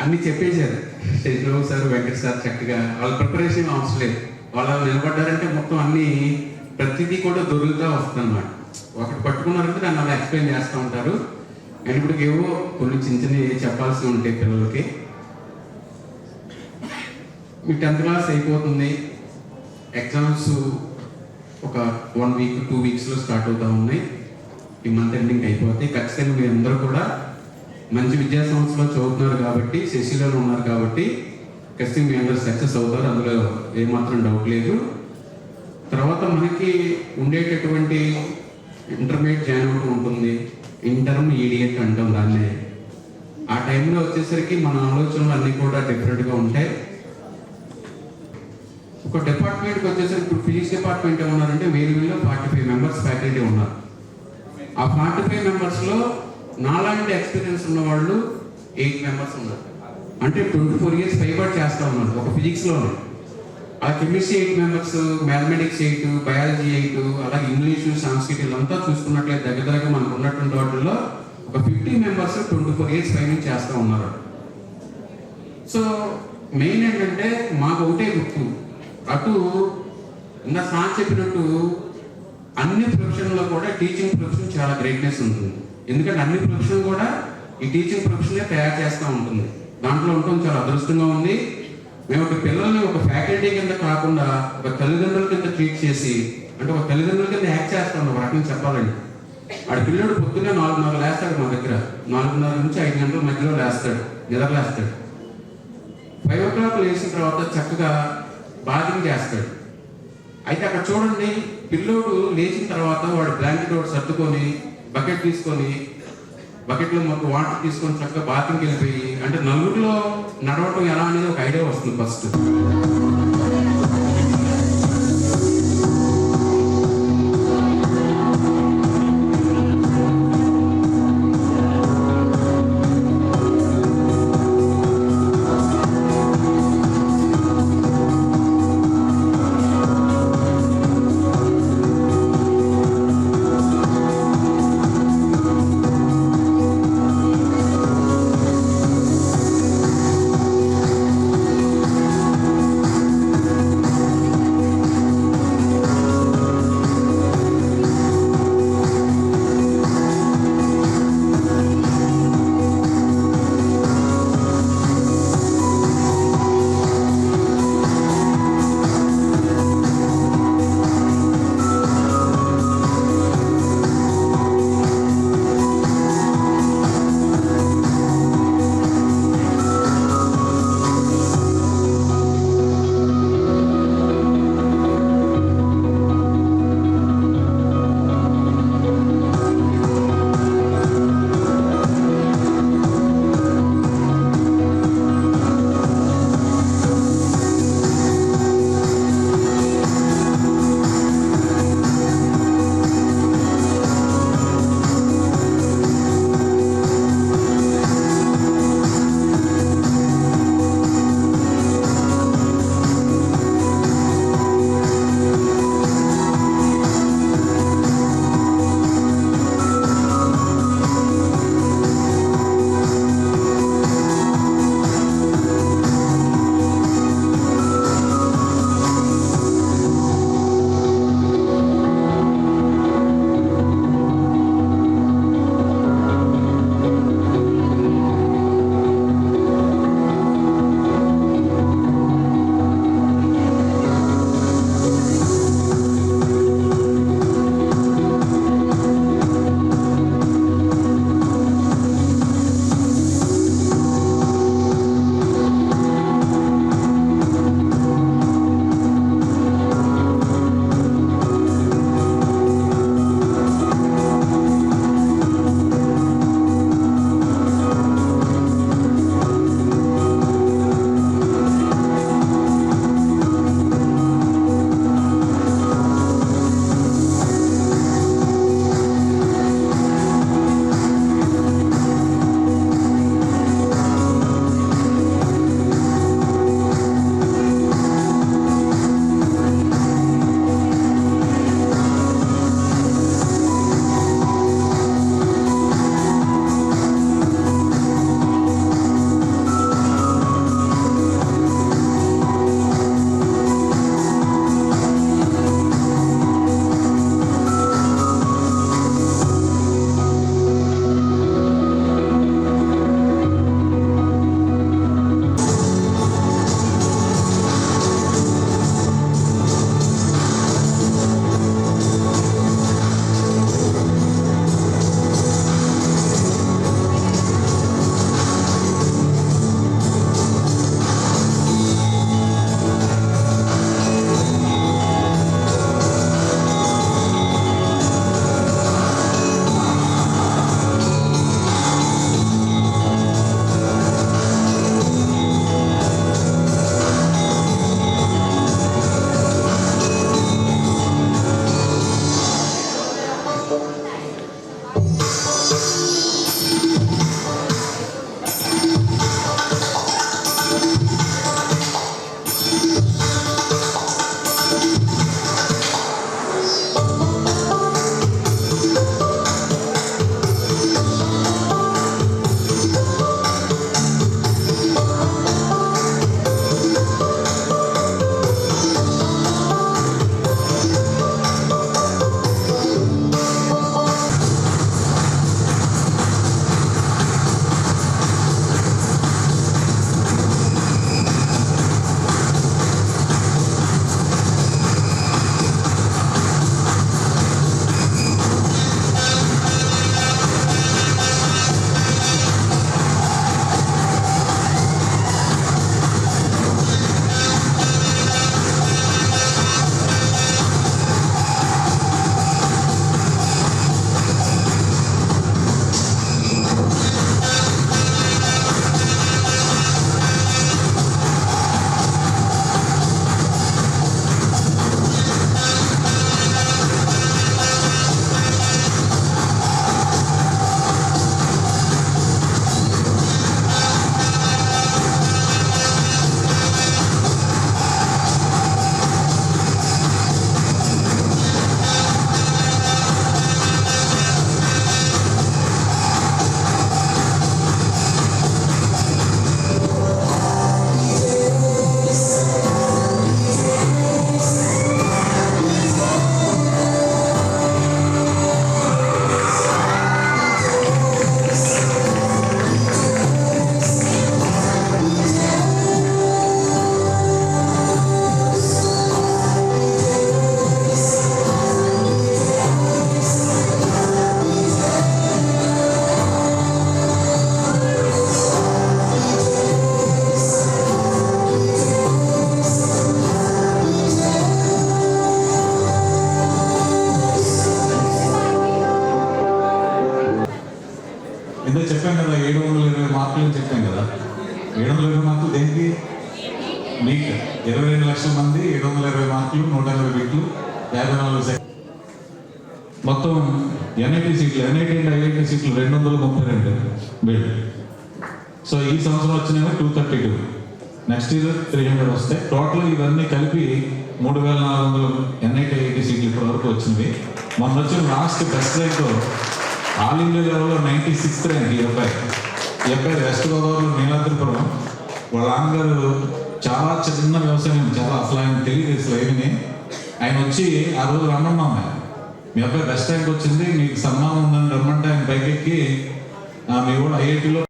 అన్నీ చెప్పేశారు శశిబాబు సార్, వెంకట సార్ చక్కగా. వాళ్ళ ప్రిపరేషన్ అవసరం లేదు, వాళ్ళు నిలబడ్డారంటే మొత్తం అన్నీ ప్రతిదీ కూడా దొరుకుతూ వస్తుంది అన్నమాట. ఒకటి పట్టుకున్నారంటే దాన్ని అలా ఎక్స్ప్లెయిన్ చేస్తూ ఉంటారు. అండ్ ఇప్పుడు ఏవో కొన్ని చిన్న చిన్నవి చెప్పాల్సి ఉంటాయి పిల్లలకి. మీ 10th క్లాస్ అయిపోతుంది, ఎగ్జామ్స్ ఒక 1 week 2 weeksలో స్టార్ట్ అవుతూ ఉన్నాయి. ఈ మంత్ ఎండింగ్ అయిపోతాయి. ఖచ్చితంగా మీరు అందరూ కూడా మంచి విద్యా సంస్థలో చదువుతున్నారు కాబట్టి, శశిలో ఉన్నారు కాబట్టి ఖచ్చితంగా మీ అందరూ సక్సెస్ అవుతారు, అందులో ఏమాత్రం డౌట్ లేదు. తర్వాత మనకి ఉండేటటువంటి ఇంటర్మీడియట్ జాయిన్ అవుతూ ఉంటుంది, ఇంటర్మీడియట్ అంటాం దాన్ని. ఆ టైంలో వచ్చేసరికి మన ఆలోచనలు అన్నీ కూడా డిఫరెంట్గా ఉంటాయి. ఒక డిపార్ట్మెంట్కి వచ్చేసరికి ఇప్పుడు ఫిజిక్స్ డిపార్ట్మెంట్ ఏమన్నారంటే వేరువేరులో 45 members ఫ్యాకల్టీ ఉన్నారు. ఆ 45 members-లో నాలాంటి ఎక్స్పీరియన్స్ ఉన్న వాళ్ళు 8 members ఉన్నారు. అంటే 24 years పైబడి చేస్తూ ఉన్నారు ఒక ఫిజిక్స్లోనే. ఆ కెమిస్ట్రీ 8 members, మ్యాథమెటిక్స్ 8, బయాలజీ 8, అలాగే ఇంగ్లీషు, సంస్కృతి అంతా చూసుకున్నట్లయితే దగ్గర మనకు ఉన్నటువంటి వాటిల్లో ఒక 50 members 24 years పైన చేస్తూ ఉన్నారు. సో మెయిన్ ఏంటంటే మాకు ఒకటే గుర్తు, అటు ఇంకా సార్ చెప్పినట్టు అన్ని ప్రొఫెషన్లో కూడా టీచింగ్ ప్రొఫెషన్ చాలా గ్రేట్నెస్ ఉంటుంది. ఎందుకంటే అన్ని ప్రొఫెషన్ కూడా ఈ టీచింగ్ ప్రొఫెషనే తయారు చేస్తూ ఉంటుంది. దాంట్లో ఉండటం చాలా అదృష్టంగా ఉంది. మేము ఒక పిల్లల్ని ఒక ఫ్యాకల్టీ కింద కాకుండా ఒక తల్లిదండ్రుల కింద ట్రీట్ చేసి, అంటే ఒక తల్లిదండ్రుల కింద యాక్ట్ చేస్తాం ఒక రకంగా చెప్పాలండి. ఆడ పిల్లడు పొద్దున్నే 4:30 లేస్తాడు, మా దగ్గర 4:30 నుంచి 5 గంటల మధ్యలో లేస్తాడు, నిద్రలేస్తాడు. 5 o'clock లేచిన తర్వాత చక్కగా బాతింగ్ చేస్తాడు. అయితే అక్కడ చూడండి, పిల్లోడు లేచిన తర్వాత వాడు బ్లాంకెట్ ఒకటి సర్దుకొని బకెట్ తీసుకొని బకెట్లో మొత్తం వాటర్ తీసుకొని చక్కగా బాతింగ్కి వెళ్ళిపోయి, అంటే నలుగురిలో నడవటం ఎలా అనేది ఒక ఐడియా వస్తుంది ఫస్ట్. ఇందే చెప్పాను కదా 720 మార్కులు అని చెప్పాను కదా. 720 మార్కులు దేనికి? నీట్ 22 లక్షల మంది 720 మార్కులు 180 వీట్లు 54 సెకండ్. మొత్తం ఎన్ఐటి సీట్లు, ఎన్ఐటి అండ్ ఐఐటి సీట్లు 232 బిల్డ్. సో ఈ సంవత్సరం వచ్చినవి 232, నెక్స్ట్ ఇయర్ 300 వస్తాయి. టోటల్ ఇవన్నీ కలిపి 3400 ఎన్ఐటి ఐఐటి సీట్లు ఇప్పటి వరకు వచ్చినవి. మొన్న వచ్చిన last best rank all India లెవెల్లో 96th ర్యాంక్. ఈ అబ్బాయి వెస్ట్ గోదావరిలో నీలాద్రిపురం. వాళ్ళ నాన్నగారు చాలా చిన్న వ్యవసాయం, చాలా అసలు ఆయన తెలియదు అసలు ఏమని. ఆయన వచ్చి ఆ రోజు రమ్మన్నాం, మీ అబ్బాయి బెస్ట్ ర్యాంక్ వచ్చింది, మీకు సన్మానం ఉందని రమ్మంటే ఆయన పైకెక్కి మీ కూడా ఐఐటిలో